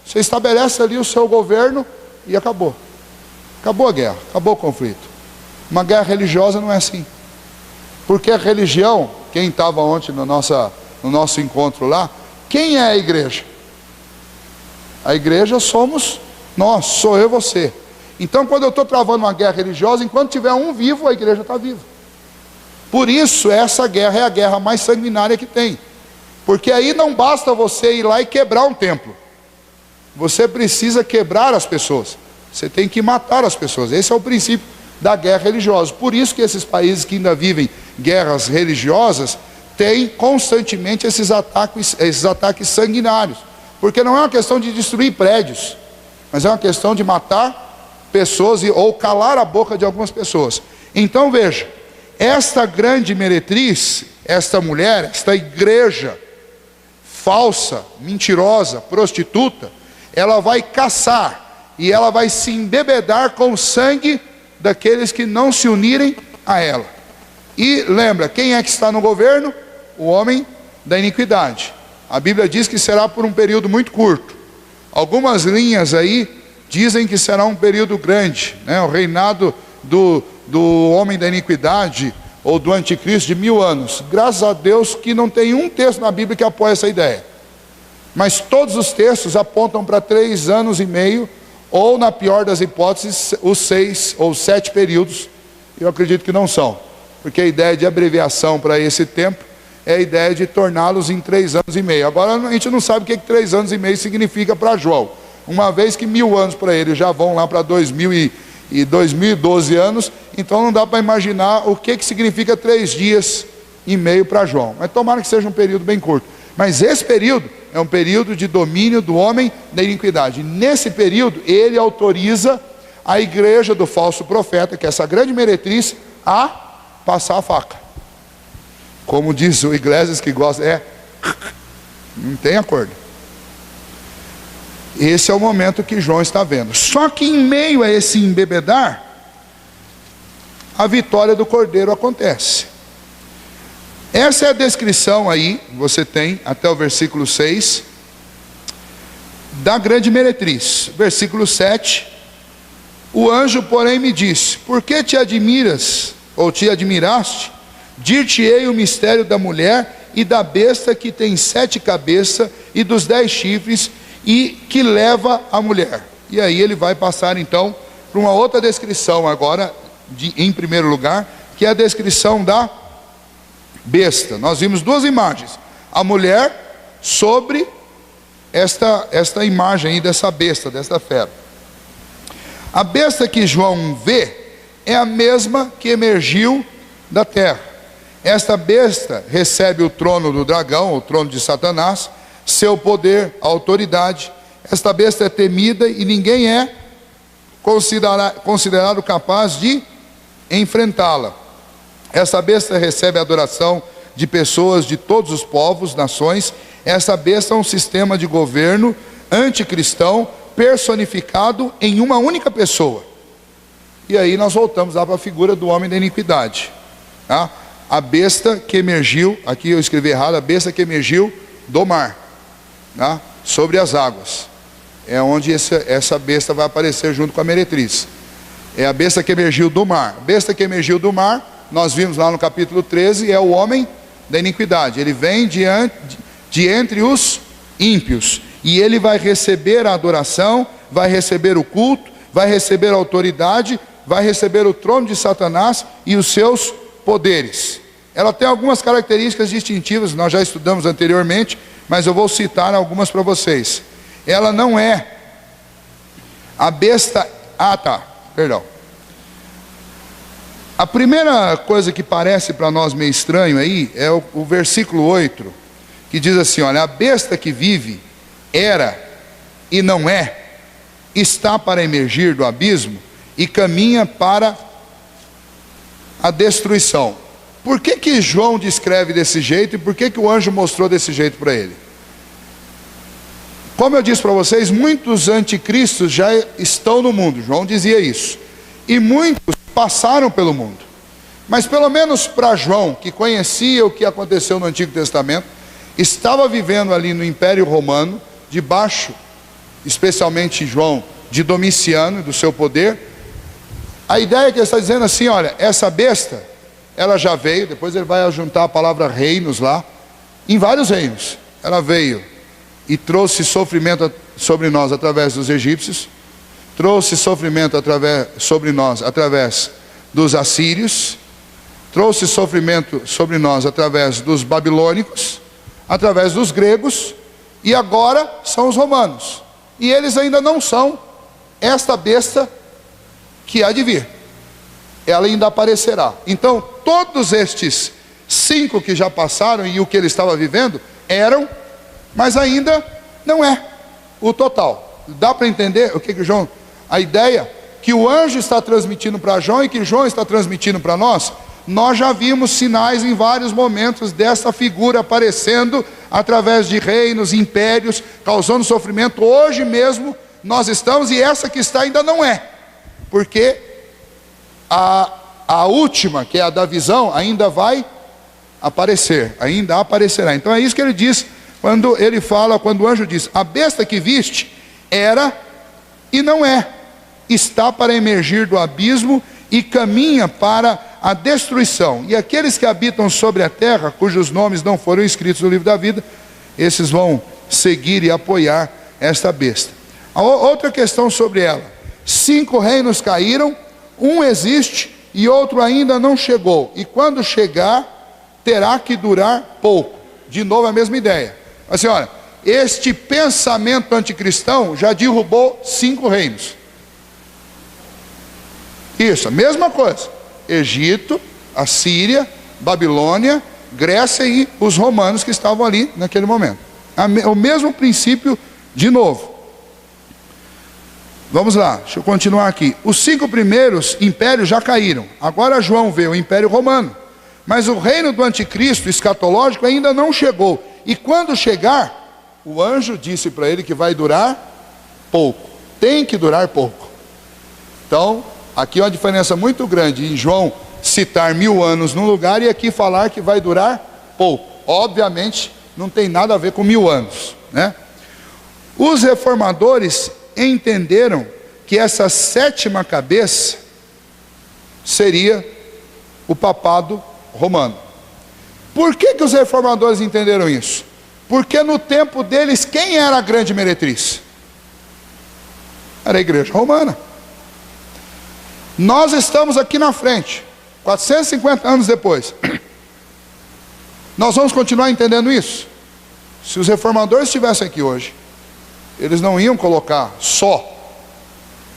Você estabelece ali o seu governo e acabou. Acabou a guerra, acabou o conflito. Uma guerra religiosa não é assim. Porque a religião, quem estava ontem no nosso encontro lá, quem é a igreja? A igreja somos nós, sou eu e você. Então quando eu estou travando uma guerra religiosa, enquanto tiver um vivo, a igreja está viva. Por isso essa guerra é a guerra mais sanguinária que tem. Porque aí não basta você ir lá e quebrar um templo. Você precisa quebrar as pessoas. Você tem que matar as pessoas. Esse é o princípio da guerra religiosa. Por isso que esses países que ainda vivem guerras religiosas têm constantemente esses ataques sanguinários. Porque não é uma questão de destruir prédios, mas é uma questão de matar pessoas ou calar a boca de algumas pessoas. Então veja, esta grande meretriz, esta mulher, esta igreja falsa, mentirosa, prostituta, ela vai caçar e ela vai se embebedar com o sangue daqueles que não se unirem a ela. E lembra, quem é que está no governo? O homem da iniquidade. A Bíblia diz que será por um período muito curto. Algumas linhas aí dizem que será um período grande, né? O reinado do homem da iniquidade ou do anticristo de 1000 anos. Graças a Deus que não tem um texto na Bíblia que apoia essa ideia. Mas todos os textos apontam para 3 anos e meio, ou na pior das hipóteses, os 6 ou 7 períodos. Eu acredito que não são, porque a ideia de abreviação para esse tempo é a ideia de torná-los em 3 anos e meio. Agora a gente não sabe o que 3 anos e meio significa para João. Uma vez que 1000 anos para ele já vão lá para 2012 anos, então não dá para imaginar o que significa 3 dias e meio para João. Mas tomara que seja um período bem curto. Mas esse período é um período de domínio do homem da iniquidade. Nesse período ele autoriza a igreja do falso profeta, que é essa grande meretriz, a passar a faca. Como diz o Iglesias, que gosta, não tem acordo. Esse é o momento que João está vendo. Só que em meio a esse embebedar, a vitória do Cordeiro acontece. Essa é a descrição aí, você tem até o versículo 6, da grande meretriz. Versículo 7, o anjo porém me disse: por que te admiras, ou te admiraste? Dir-te-ei o mistério da mulher e da besta que tem 7 cabeças e dos 10 chifres, e que leva a mulher. E aí ele vai passar então para uma outra descrição agora, em primeiro lugar, que é a descrição da besta. Nós vimos 2 imagens, a mulher sobre esta imagem aí dessa besta, desta fera. A besta que João vê é a mesma que emergiu da terra. Esta besta recebe o trono do dragão, o trono de Satanás, seu poder, autoridade. Esta besta é temida e ninguém é considerado capaz de enfrentá-la. Essa besta recebe a adoração de pessoas de todos os povos, nações. Essa besta é um sistema de governo anticristão personificado em uma única pessoa. E aí nós voltamos lá para a figura do homem da iniquidade, tá? A besta que emergiu, aqui eu escrevi errado, a besta que emergiu do mar, tá? Sobre as águas. É onde essa besta vai aparecer junto com a meretriz. É a besta que emergiu do mar. A besta que emergiu do mar, nós vimos lá no capítulo 13, é o homem da iniquidade. Ele vem de entre os ímpios. E ele vai receber a adoração, vai receber o culto, vai receber a autoridade, vai receber o trono de Satanás e os seus poderes. Ela tem algumas características distintivas, nós já estudamos anteriormente, mas eu vou citar algumas para vocês. Ela não é a besta... perdão. A primeira coisa que parece para nós meio estranho aí é o versículo 8, que diz assim, olha, a besta que vive, era e não é, está para emergir do abismo e caminha para a destruição. Por que João descreve desse jeito e por que o anjo mostrou desse jeito para ele? Como eu disse para vocês, muitos anticristos já estão no mundo, João dizia isso, e muitos passaram pelo mundo, mas pelo menos para João, que conhecia o que aconteceu no Antigo Testamento, estava vivendo ali no Império Romano, debaixo, especialmente João, de Domiciano e do seu poder. A ideia é que ele está dizendo assim, olha, essa besta, ela já veio, depois ele vai juntar a palavra reinos lá, em vários reinos. Ela veio e trouxe sofrimento sobre nós através dos egípcios, trouxe sofrimento sobre nós através dos assírios, trouxe sofrimento sobre nós através dos babilônicos, através dos gregos, e agora são os romanos. E eles ainda não são esta besta que há de vir. Ela ainda aparecerá. Então, todos estes 5 que já passaram e o que ele estava vivendo, eram, mas ainda não é o total. Dá para entender o que João... A ideia que o anjo está transmitindo para João e que João está transmitindo para nós, nós já vimos sinais em vários momentos dessa figura aparecendo através de reinos, impérios, causando sofrimento. Hoje mesmo nós estamos, e essa que está ainda não é, porque a última, que é a da visão, ainda vai aparecer, ainda aparecerá. Então é isso que ele diz, quando ele fala, quando o anjo diz, a besta que viste, era e não é, está para emergir do abismo e caminha para a destruição. E aqueles que habitam sobre a terra, cujos nomes não foram escritos no livro da vida, esses vão seguir e apoiar esta besta. A outra questão sobre ela, 5 reinos caíram, um existe e outro ainda não chegou, e quando chegar, terá que durar pouco. De novo a mesma ideia. Assim, olha, este pensamento anticristão já derrubou 5 reinos. Isso, a mesma coisa. Egito, Assíria, Babilônia, Grécia e os romanos que estavam ali naquele momento. O mesmo princípio de novo. Vamos lá, deixa eu continuar aqui. Os 5 primeiros impérios já caíram. Agora João vê o Império Romano. Mas o reino do anticristo escatológico ainda não chegou. E quando chegar, o anjo disse para ele que vai durar pouco. Tem que durar pouco. Então, aqui é uma diferença muito grande em João citar 1000 anos num lugar e aqui falar que vai durar pouco. Obviamente, não tem nada a ver com 1000 anos, né? Os reformadores entenderam que essa 7ª cabeça seria o papado romano. Por que os reformadores entenderam isso? Porque no tempo deles, quem era a grande meretriz? Era a igreja romana. Nós estamos aqui na frente, 450 anos depois. Nós vamos continuar entendendo isso? Se os reformadores estivessem aqui hoje, eles não iam colocar só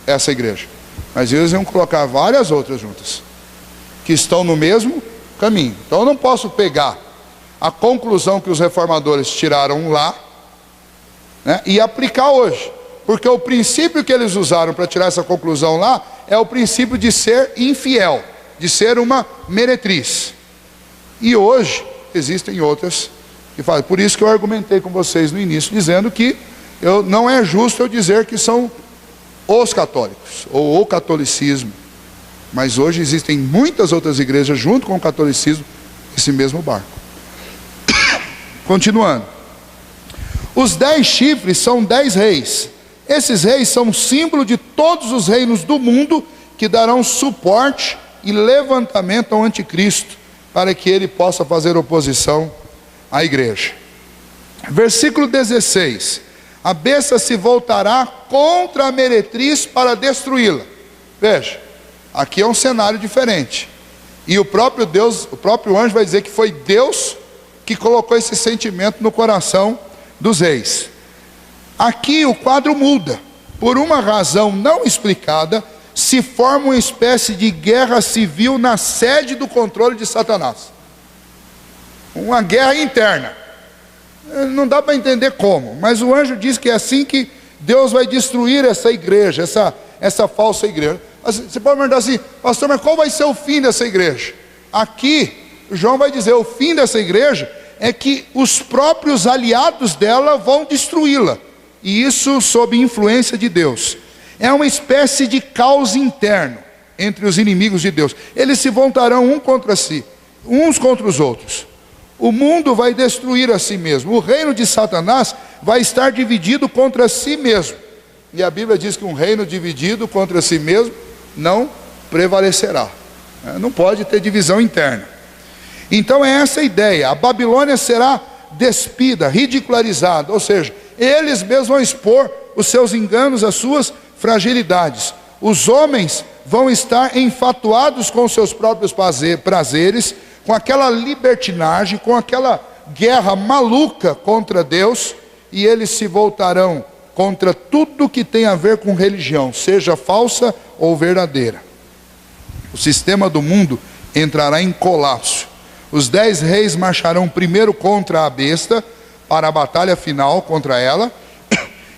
essa igreja, mas eles iam colocar várias outras juntas, que estão no mesmo caminho. Então eu não posso pegar a conclusão que os reformadores tiraram lá, né, e aplicar hoje, porque o princípio que eles usaram para tirar essa conclusão lá é o princípio de ser infiel, de ser uma meretriz. E hoje existem outras que fazem. Por isso que eu argumentei com vocês no início, dizendo que não é justo eu dizer que são os católicos, ou o catolicismo. Mas hoje existem muitas outras igrejas junto com o catolicismo, esse mesmo barco. Continuando. Os 10 chifres são 10 reis. Esses reis são símbolo de todos os reinos do mundo que darão suporte e levantamento ao anticristo, para que ele possa fazer oposição à igreja. Versículo 16. A besta se voltará contra a meretriz para destruí-la. Veja, aqui é um cenário diferente. E o próprio Deus, o próprio anjo vai dizer que foi Deus que colocou esse sentimento no coração dos reis. Aqui o quadro muda. Por uma razão não explicada, se forma uma espécie de guerra civil na sede do controle de Satanás. Uma guerra interna. Não dá para entender como, mas o anjo diz que é assim que Deus vai destruir essa igreja, essa falsa igreja. Você pode perguntar assim, pastor, mas qual vai ser o fim dessa igreja? Aqui, João vai dizer, o fim dessa igreja é que os próprios aliados dela vão destruí-la. E isso sob influência de Deus. É uma espécie de caos interno entre os inimigos de Deus. Eles se voltarão uns contra os outros. O mundo vai destruir a si mesmo. O reino de Satanás vai estar dividido contra si mesmo. E a Bíblia diz que um reino dividido contra si mesmo não prevalecerá. Não pode ter divisão interna. Então é essa a ideia. A Babilônia será despida, ridicularizada. Ou seja, eles mesmos vão expor os seus enganos, as suas fragilidades. Os homens vão estar enfatuados com seus próprios prazeres, com aquela libertinagem, com aquela guerra maluca contra Deus, e eles se voltarão contra tudo que tem a ver com religião, seja falsa ou verdadeira. O sistema do mundo entrará em colapso. Os 10 reis marcharão primeiro contra a besta, para a batalha final contra ela,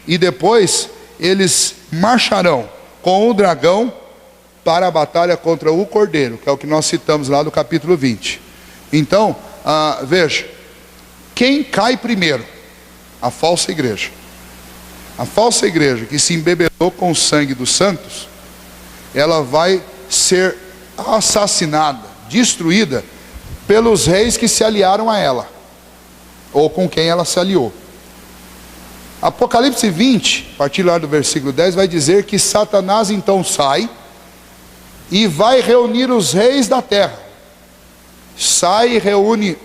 e depois eles marcharão com o dragão para a batalha contra o cordeiro, que é o que nós citamos lá do capítulo 20. Então, veja, quem cai primeiro? A falsa igreja. A falsa igreja que se embebedou com o sangue dos santos, ela vai ser assassinada, destruída pelos reis que se aliaram a ela, ou com quem ela se aliou. Apocalipse 20, a partir lá do versículo 10, vai dizer que Satanás então sai e vai reunir os reis da terra. Sai e reúne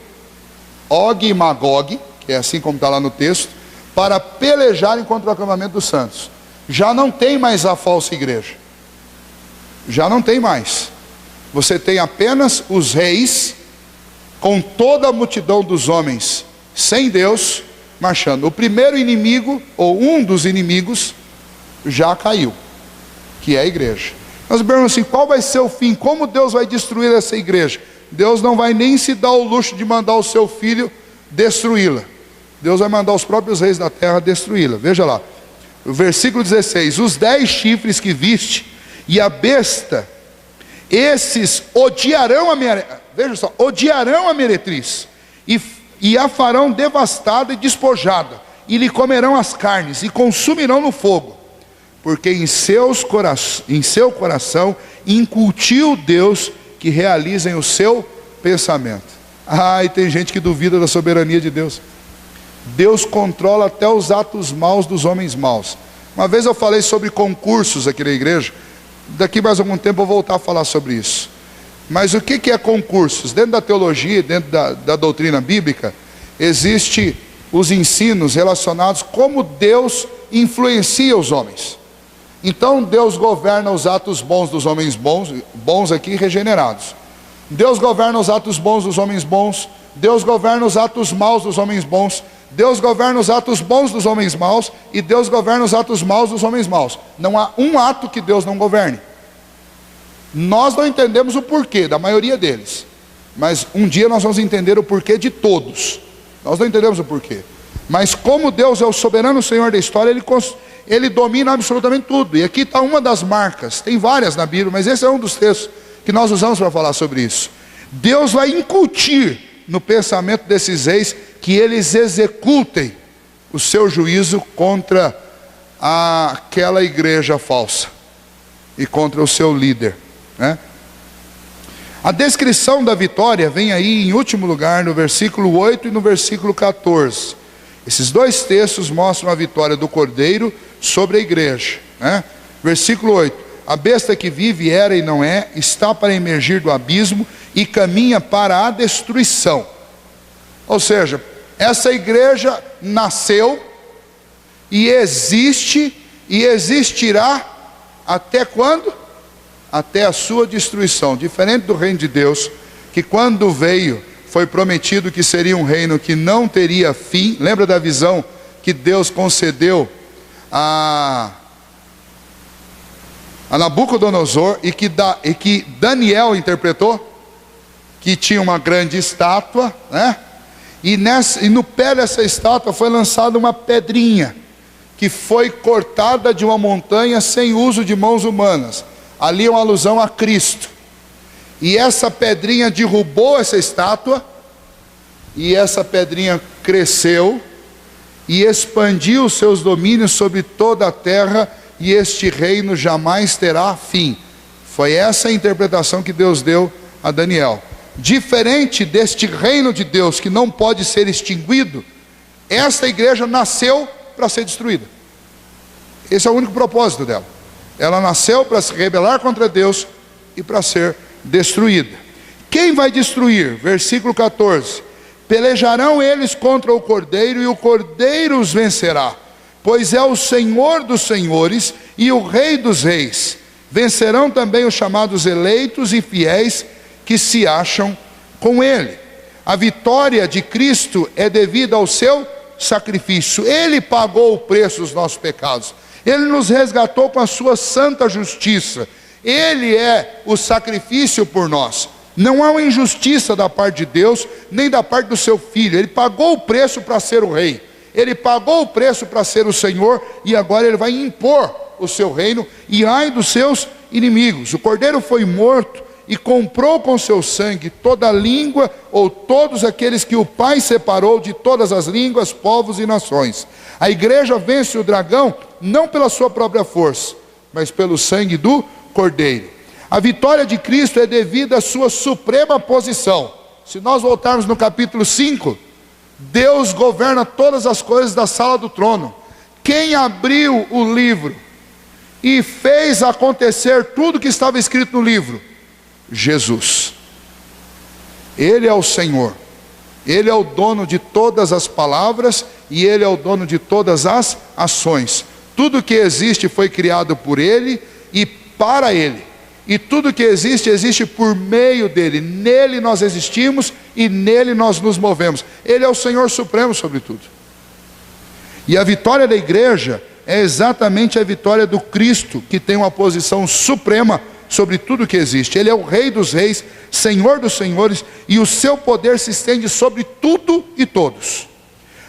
Og e Magog, que é assim como está lá no texto, para pelejarem contra o acampamento dos santos. Já não tem mais a falsa igreja. Já não tem mais. Você tem apenas os reis com toda a multidão dos homens sem Deus marchando. O primeiro inimigo, ou um dos inimigos, já caiu, que é a igreja. Nós perguntamos assim, qual vai ser o fim? Como Deus vai destruir essa igreja? Deus não vai nem se dar o luxo de mandar o seu filho destruí-la. Deus vai mandar os próprios reis da terra destruí-la. Veja lá, o versículo 16: os 10 chifres que viste e a besta, esses odiarão a veja só, odiarão a meretriz e a farão devastada e despojada, e lhe comerão as carnes e consumirão no fogo, porque em seu coração incutiu Deus que realizem o seu pensamento. E tem gente que duvida da soberania de Deus. Deus controla até os atos maus dos homens maus. Uma vez eu falei sobre concursos aqui na igreja. Daqui mais algum tempo eu vou voltar a falar sobre isso. Mas o que é concursos? Dentro da teologia, dentro da doutrina bíblica, existe os ensinos relacionados como Deus influencia os homens. Então Deus governa os atos bons dos homens bons aqui regenerados. Deus governa os atos bons dos homens bons. Deus governa os atos maus dos homens bons. Deus governa os atos bons dos homens maus. E Deus governa os atos maus dos homens maus. Não há um ato que Deus não governe. Nós não entendemos o porquê da maioria deles, mas um dia nós vamos entender o porquê de todos. Nós não entendemos o porquê, mas como Deus é o soberano Senhor da história, Ele domina absolutamente tudo. E aqui está uma das marcas, tem várias na Bíblia, mas esse é um dos textos que nós usamos para falar sobre isso. Deus vai incutir no pensamento desses reis que eles executem o seu juízo contra aquela igreja falsa e contra o seu líder, né? A descrição da vitória vem aí em último lugar no versículo 8 e no versículo 14. Esses dois textos mostram a vitória do Cordeiro sobre a igreja, né? Versículo 8: a besta que vive era e não é, está para emergir do abismo e caminha para a destruição. Ou seja, essa igreja nasceu e existe e existirá até quando? Até a sua destruição. Diferente do reino de Deus, que quando veio, foi prometido que seria um reino que não teria fim. Lembra da visão que Deus concedeu a Nabucodonosor e que Daniel interpretou? Que tinha uma grande estátua, né? E no pé dessa estátua foi lançada uma pedrinha, que foi cortada de uma montanha sem uso de mãos humanas. Ali é uma alusão a Cristo. E essa pedrinha derrubou essa estátua, e essa pedrinha cresceu e expandiu os seus domínios sobre toda a terra, e este reino jamais terá fim. Foi essa a interpretação que Deus deu a Daniel. Diferente deste reino de Deus que não pode ser extinguido, esta igreja nasceu para ser destruída. Esse é o único propósito dela. Ela nasceu para se rebelar contra Deus e para ser destruída. Quem vai destruir? Versículo 14: pelejarão eles contra o Cordeiro, e o Cordeiro os vencerá, pois é o Senhor dos senhores e o Rei dos reis. Vencerão também os chamados eleitos e fiéis que se acham com ele. A vitória de Cristo é devida ao seu sacrifício. Ele pagou o preço dos nossos pecados. Ele nos resgatou com a sua santa justiça. Ele é o sacrifício por nós. Não há uma injustiça da parte de Deus, nem da parte do seu Filho. Ele pagou o preço para ser o Rei. Ele pagou o preço para ser o Senhor, e agora Ele vai impor o seu reino, e ai dos seus inimigos. O Cordeiro foi morto e comprou com seu sangue toda língua, ou todos aqueles que o Pai separou de todas as línguas, povos e nações. A igreja vence o dragão não pela sua própria força, mas pelo sangue do Cordeiro. A vitória de Cristo é devida à sua suprema posição. Se nós voltarmos no capítulo 5, Deus governa todas as coisas da sala do trono. Quem abriu o livro e fez acontecer tudo que estava escrito no livro? Jesus. Ele é o Senhor. Ele é o dono de todas as palavras, e Ele é o dono de todas as ações. Tudo que existe foi criado por Ele e para Ele. E tudo que existe, existe por meio dEle. Nele nós existimos e nele nós nos movemos. Ele é o Senhor supremo sobre tudo. E a vitória da igreja é exatamente a vitória do Cristo, que tem uma posição suprema sobre tudo que existe. Ele é o Rei dos reis, Senhor dos senhores, e o seu poder se estende sobre tudo e todos.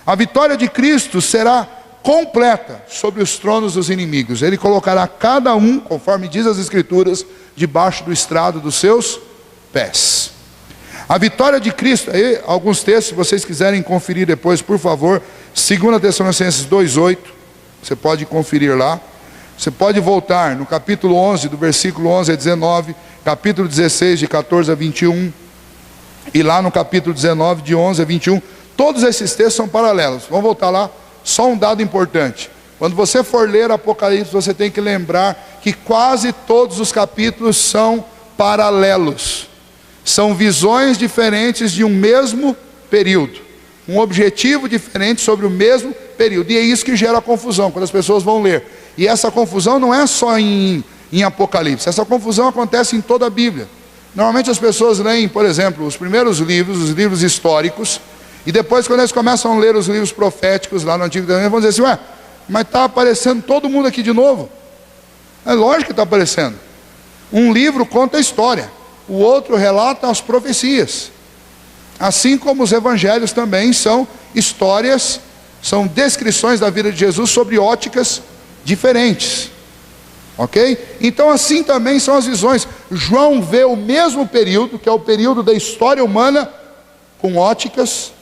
A vitória de Cristo será completa sobre os tronos dos inimigos. Ele colocará cada um, conforme diz as Escrituras, debaixo do estrado dos seus pés. A vitória de Cristo, aí, alguns textos, se vocês quiserem conferir depois, por favor, 2 Tessalonicenses 2,8, você pode conferir lá. Você pode voltar no capítulo 11, do versículo 11 a 19, capítulo 16, de 14 a 21, e lá no capítulo 19, de 11 a 21, todos esses textos são paralelos. Vamos voltar lá, só um dado importante. Quando você for ler Apocalipse, você tem que lembrar que quase todos os capítulos são paralelos. São visões diferentes de um mesmo período, um objetivo diferente sobre o mesmo período, e é isso que gera confusão, quando as pessoas vão ler. E essa confusão não é só em Apocalipse, essa confusão acontece em toda a Bíblia. Normalmente as pessoas leem, por exemplo, os primeiros livros, os livros históricos, e depois quando eles começam a ler os livros proféticos lá no Antigo Testamento, vão dizer assim: ué, mas está aparecendo todo mundo aqui de novo. É lógico que está aparecendo. Um livro conta a história, o outro relata as profecias. Assim como os evangelhos também são histórias, são descrições da vida de Jesus sobre óticas diferentes. Ok? Então assim também são as visões. João vê o mesmo período, que é o período da história humana, com óticas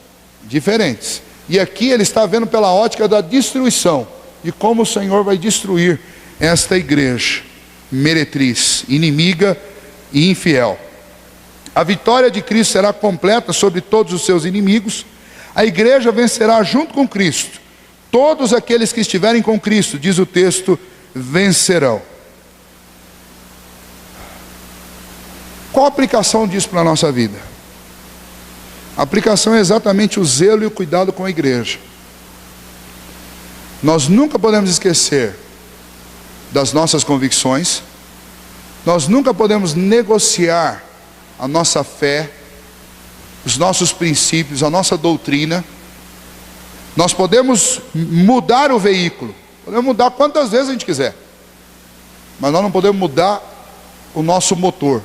diferentes. E aqui ele está vendo pela ótica da destruição, de como o Senhor vai destruir esta igreja meretriz, inimiga e infiel. A vitória de Cristo será completa sobre todos os seus inimigos. A igreja vencerá junto com Cristo. Todos aqueles que estiverem com Cristo, diz o texto, vencerão. Qual a aplicação disso para a nossa vida? A aplicação é exatamente o zelo e o cuidado com a igreja. Nós nunca podemos esquecer das nossas convicções. Nós nunca podemos negociar a nossa fé, os nossos princípios, a nossa doutrina. Nós podemos mudar o veículo, podemos mudar quantas vezes a gente quiser, mas nós não podemos mudar o nosso motor,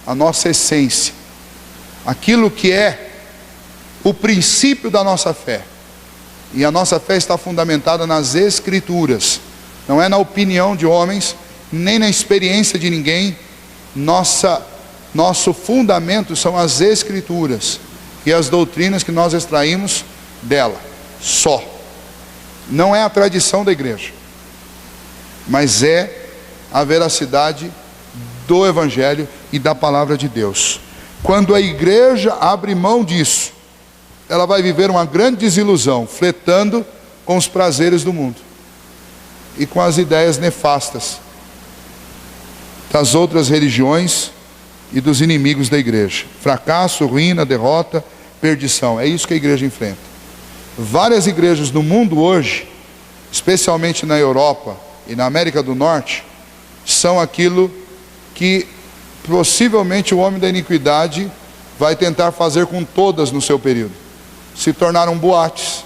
a nossa essência, aquilo que é o princípio da nossa fé. E a nossa fé está fundamentada nas Escrituras, não é na opinião de homens, nem na experiência de ninguém. Nosso fundamento são as Escrituras e as doutrinas que nós extraímos dela, só. Não é a tradição da igreja, mas é a veracidade do Evangelho e da palavra de Deus. Quando a igreja abre mão disso, ela vai viver uma grande desilusão, flertando com os prazeres do mundo e com as ideias nefastas das outras religiões e dos inimigos da igreja. Fracasso, ruína, derrota, perdição. É isso que a igreja enfrenta. Várias igrejas no mundo hoje, especialmente na Europa e na América do Norte, são aquilo que possivelmente o homem da iniquidade vai tentar fazer com todas no seu período. Se tornaram boates,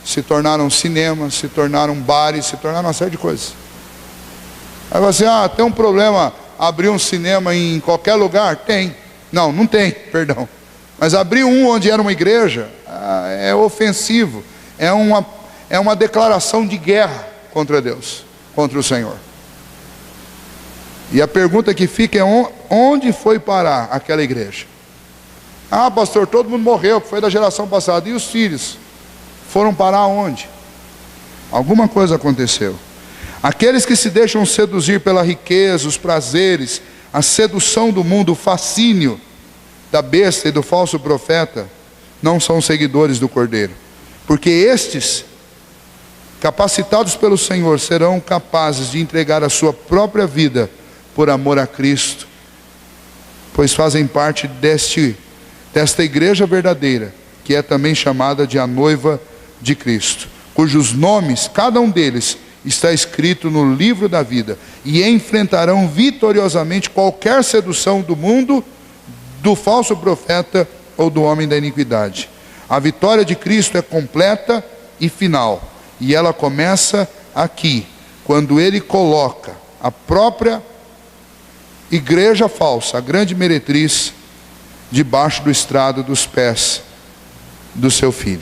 se tornaram cinemas, se tornaram bares, se tornaram uma série de coisas. Aí você, tem um problema abrir um cinema em qualquer lugar? Tem. Não tem, perdão. Mas abrir um onde era uma igreja, é ofensivo. É uma declaração de guerra contra Deus, contra o Senhor. E a pergunta que fica é: onde foi parar aquela igreja? Pastor, todo mundo morreu, foi da geração passada. E os filhos? Foram parar onde? Alguma coisa aconteceu. Aqueles que se deixam seduzir pela riqueza, os prazeres, a sedução do mundo, o fascínio da besta e do falso profeta, não são seguidores do Cordeiro. Porque estes, capacitados pelo Senhor, serão capazes de entregar a sua própria vida por amor a Cristo, pois fazem parte desta igreja verdadeira, que é também chamada de a noiva de Cristo, cujos nomes, cada um deles, está escrito no livro da vida, e enfrentarão vitoriosamente qualquer sedução do mundo, do falso profeta ou do homem da iniquidade. A vitória de Cristo é completa e final. E ela começa aqui, quando ele coloca a própria igreja falsa, a grande meretriz, debaixo do estrado dos pés do seu filho.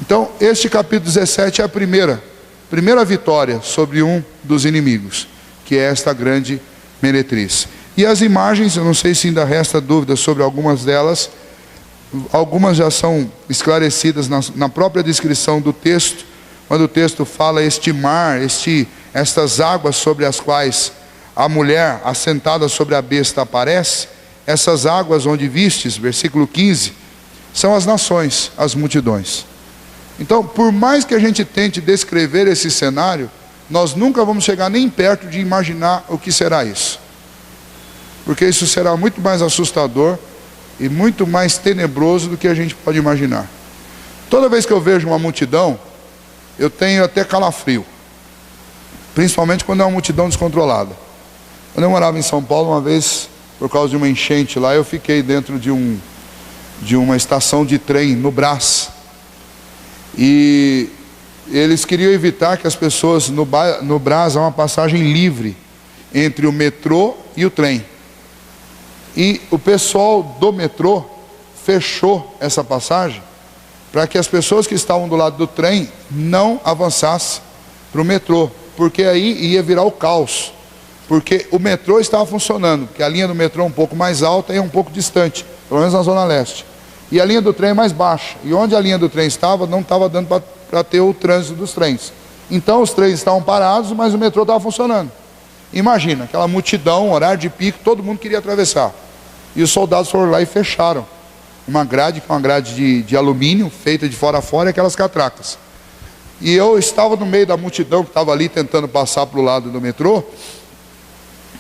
Então, este capítulo 17 é a primeira vitória sobre um dos inimigos, que é esta grande meretriz. E as imagens, eu não sei se ainda resta dúvida sobre algumas delas, algumas já são esclarecidas na própria descrição do texto, quando o texto fala este mar, estas águas sobre as quais a mulher assentada sobre a besta aparece. Essas águas onde vistes, versículo 15, são as nações, as multidões. Então, por mais que a gente tente descrever esse cenário, nós nunca vamos chegar nem perto de imaginar o que será isso, porque isso será muito mais assustador e muito mais tenebroso do que a gente pode imaginar. Toda vez que eu vejo uma multidão, eu tenho até calafrio, principalmente quando é uma multidão descontrolada. Quando eu morava em São Paulo, uma vez, por causa de uma enchente lá, eu fiquei dentro de uma estação de trem no Brás, e eles queriam evitar que as pessoas no Brás há uma passagem livre entre o metrô e o trem, e o pessoal do metrô fechou essa passagem para que as pessoas que estavam do lado do trem não avançassem para o metrô, porque aí ia virar o caos, porque o metrô estava funcionando, porque a linha do metrô é um pouco mais alta e é um pouco distante, pelo menos na Zona Leste, e a linha do trem é mais baixa, e onde a linha do trem estava, não estava dando para ter o trânsito dos trens. Então os trens estavam parados, mas o metrô estava funcionando. Imagina, aquela multidão, horário de pico, todo mundo queria atravessar, e os soldados foram lá e fecharam uma grade, que é uma grade de alumínio, feita de fora a fora, e aquelas catracas. E eu estava no meio da multidão que estava ali tentando passar para o lado do metrô,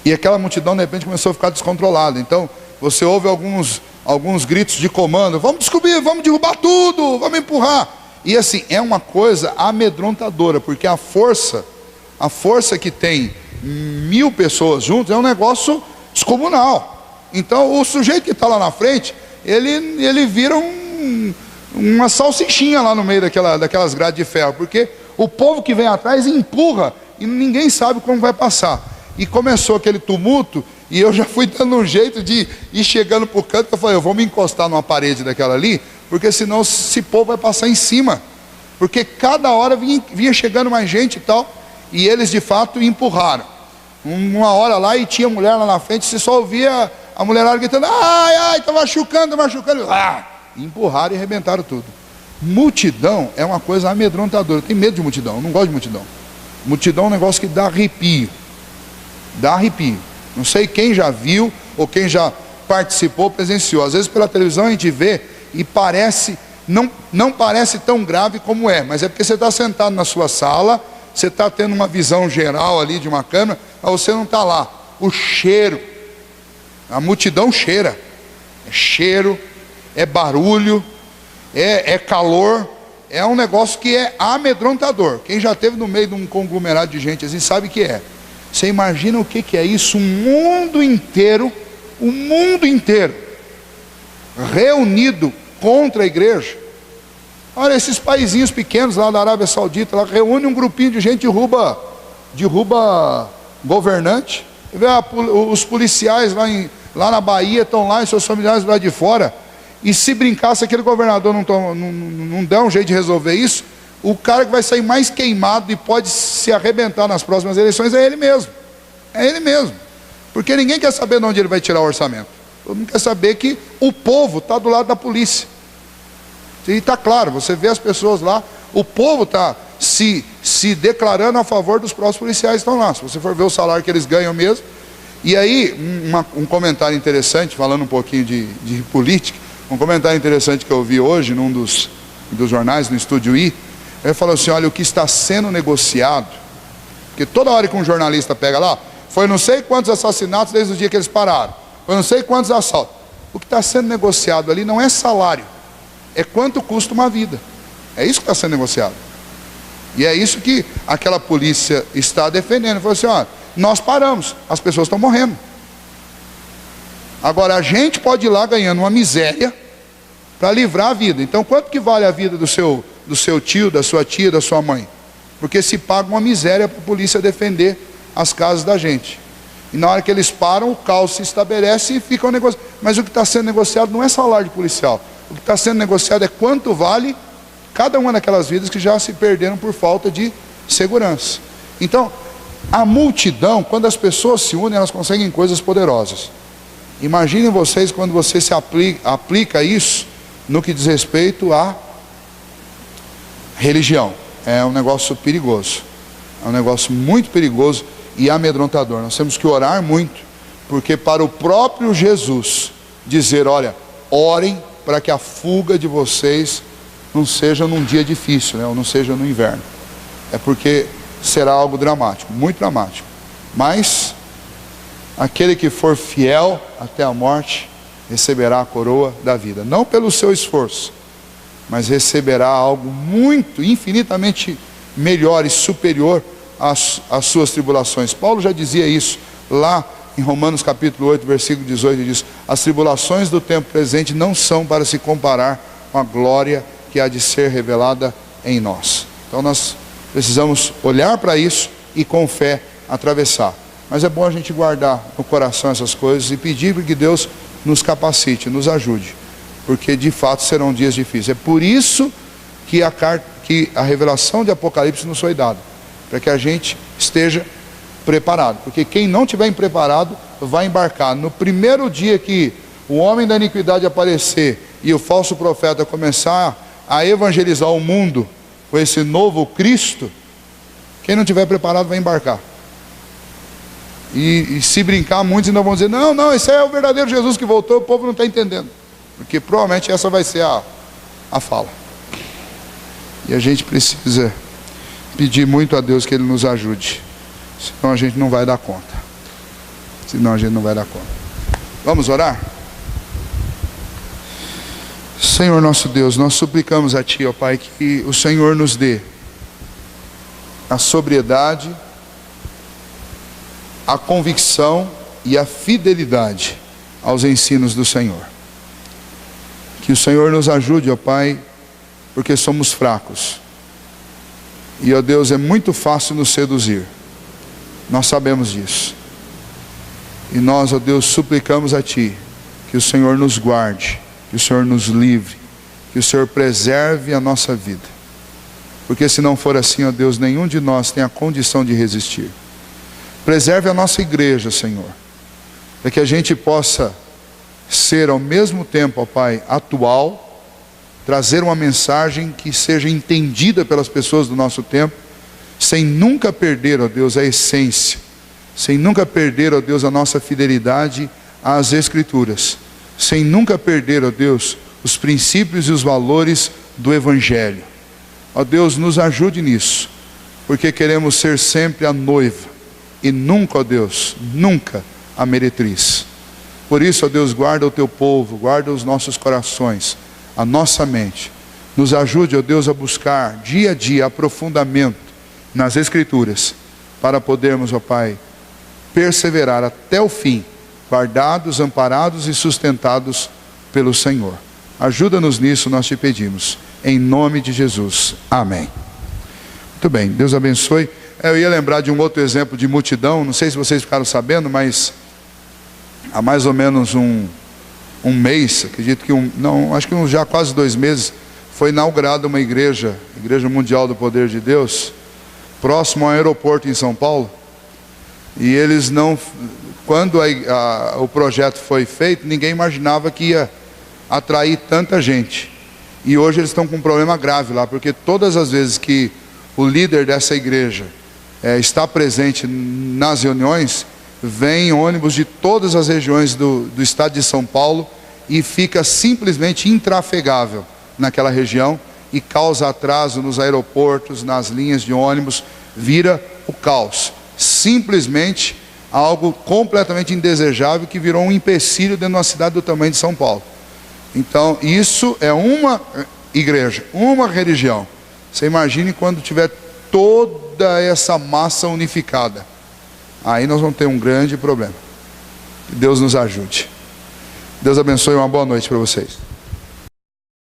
e aquela multidão de repente começou a ficar descontrolada. Então você ouve alguns gritos de comando: vamos descobrir, vamos derrubar tudo, vamos empurrar. E assim, é uma coisa amedrontadora, porque a força que tem 1000 pessoas juntas é um negócio descomunal. Então o sujeito que está lá na frente, ele vira uma salsichinha lá no meio daquelas grades de ferro, porque o povo que vem atrás empurra e ninguém sabe como vai passar. E começou aquele tumulto, e eu já fui dando um jeito de ir chegando para o canto. Eu falei: eu vou me encostar numa parede daquela ali, porque senão esse povo vai passar em cima, porque cada hora vinha chegando mais gente e tal. E eles de fato empurraram. Uma hora lá, e tinha mulher lá na frente, você só ouvia a mulherada gritando: ai, ai, está machucando, está machucando. Empurraram e arrebentaram tudo. Multidão é uma coisa amedrontadora. Eu tenho medo de multidão, eu não gosto de multidão. Multidão é um negócio que dá arrepio. Dá arrepio. Não sei quem já viu, ou quem já participou, presenciou. Às vezes pela televisão a gente vê e parece, não parece tão grave como é, mas é porque você está sentado na sua sala, você está tendo uma visão geral ali de uma câmera, mas você não está lá. O cheiro, a multidão cheira, é cheiro, é barulho, é calor, é um negócio que é amedrontador. Quem já esteve no meio de um conglomerado de gente assim sabe que é. Você imagina o que é isso? O mundo inteiro reunido contra a igreja. Olha, esses paizinhos pequenos lá da Arábia Saudita, lá reúne um grupinho de gente, derruba governante. Os policiais lá na Bahia estão lá, e seus familiares lá de fora. E se brincar, se aquele governador não der um jeito de resolver isso, o cara que vai sair mais queimado e pode se arrebentar nas próximas eleições é ele mesmo. É ele mesmo. Porque ninguém quer saber de onde ele vai tirar o orçamento. Todo mundo quer saber que o povo está do lado da polícia. E está claro, você vê as pessoas lá, o povo está se declarando a favor dos próprios policiais que estão lá. Se você for ver o salário que eles ganham mesmo. E aí, um comentário interessante, falando um pouquinho de política, um comentário interessante que eu vi hoje num dos jornais, no Estúdio I. Ele falou assim: olha, o que está sendo negociado, porque toda hora que um jornalista pega lá, foi não sei quantos assassinatos desde o dia que eles pararam, foi não sei quantos assaltos. O que está sendo negociado ali não é salário, é quanto custa uma vida. É isso que está sendo negociado. E é isso que aquela polícia está defendendo. Falou assim: olha, nós paramos, as pessoas estão morrendo. Agora a gente pode ir lá ganhando uma miséria, para livrar a vida. Então quanto que vale a vida do seu tio, da sua tia, da sua mãe? Porque se paga uma miséria para a polícia defender as casas da gente. E na hora que eles param, o caos se estabelece e fica um negócio. Mas o que está sendo negociado não é salário de policial. O que está sendo negociado é quanto vale cada uma daquelas vidas que já se perderam por falta de segurança. Então, a multidão, quando as pessoas se unem, elas conseguem coisas poderosas. Imaginem vocês quando você se aplica isso no que diz respeito à religião. É um negócio perigoso. É um negócio muito perigoso e amedrontador. Nós temos que orar muito, porque para o próprio Jesus dizer, olha, orem para que a fuga de vocês não seja num dia difícil, né? Ou não seja no inverno. É porque será algo dramático, muito dramático. Mas aquele que for fiel até a morte receberá a coroa da vida. Não pelo seu esforço, mas receberá algo muito, infinitamente melhor e superior às suas tribulações. Paulo já dizia isso lá em Romanos capítulo 8, versículo 18, ele diz: as tribulações do tempo presente não são para se comparar com a glória que há de ser revelada em nós. Então nós precisamos olhar para isso e com fé atravessar. Mas é bom a gente guardar no coração essas coisas e pedir para que Deus nos capacite, nos ajude, porque de fato serão dias difíceis. É por isso que a revelação de Apocalipse nos foi dada, para que a gente esteja preparado, porque quem não estiver preparado vai embarcar. No primeiro dia que o homem da iniquidade aparecer e o falso profeta começar a evangelizar o mundo com esse novo Cristo, quem não estiver preparado vai embarcar. E se brincar, muitos ainda vão dizer, não, esse é o verdadeiro Jesus que voltou, o povo não está entendendo, porque provavelmente essa vai ser a fala. E a gente precisa pedir muito a Deus que Ele nos ajude, senão a gente não vai dar conta. Vamos orar? Senhor nosso Deus, nós suplicamos a Ti, ó Pai, que o Senhor nos dê a sobriedade, a convicção e a fidelidade aos ensinos do Senhor. Que o Senhor nos ajude, ó Pai, porque somos fracos. E, ó Deus, é muito fácil nos seduzir. Nós sabemos disso. E nós, ó Deus, suplicamos a Ti que o Senhor nos guarde, que o Senhor nos livre, que o Senhor preserve a nossa vida. Porque se não for assim, ó Deus, nenhum de nós tem a condição de resistir. Preserve a nossa igreja, Senhor, para que a gente possa ser ao mesmo tempo, ó Pai, atual, trazer uma mensagem que seja entendida pelas pessoas do nosso tempo, sem nunca perder, ó Deus, a essência, sem nunca perder, ó Deus, a nossa fidelidade às Escrituras, sem nunca perder, ó Deus, os princípios e os valores do Evangelho. Ó Deus, nos ajude nisso, porque queremos ser sempre a noiva, e nunca, ó Deus, nunca a meretriz. Por isso, ó Deus, guarda o Teu povo, guarda os nossos corações, a nossa mente. Nos ajude, ó Deus, a buscar dia a dia aprofundamento nas Escrituras, para podermos, ó Pai, perseverar até o fim, guardados, amparados e sustentados pelo Senhor. Ajuda-nos nisso, nós Te pedimos, em nome de Jesus. Amém. Muito bem, Deus abençoe. Eu ia lembrar de um outro exemplo de multidão, não sei se vocês ficaram sabendo, mas há mais ou menos um mês, acredito que acho que já quase 2 meses, foi inaugurada uma igreja mundial do poder de Deus, próximo ao aeroporto em São Paulo. E eles quando o projeto foi feito, ninguém imaginava que ia atrair tanta gente. E hoje eles estão com um problema grave lá, porque todas as vezes que o líder dessa igreja está presente nas reuniões, vem ônibus de todas as regiões do estado de São Paulo e fica simplesmente intrafegável naquela região e causa atraso nos aeroportos, nas linhas de ônibus, vira o caos. Simplesmente algo completamente indesejável que virou um empecilho dentro de uma cidade do tamanho de São Paulo. Então isso é uma igreja, uma religião. Você imagine quando tiver toda essa massa unificada, aí nós vamos ter um grande problema. Que Deus nos ajude. Deus abençoe, uma boa noite para vocês.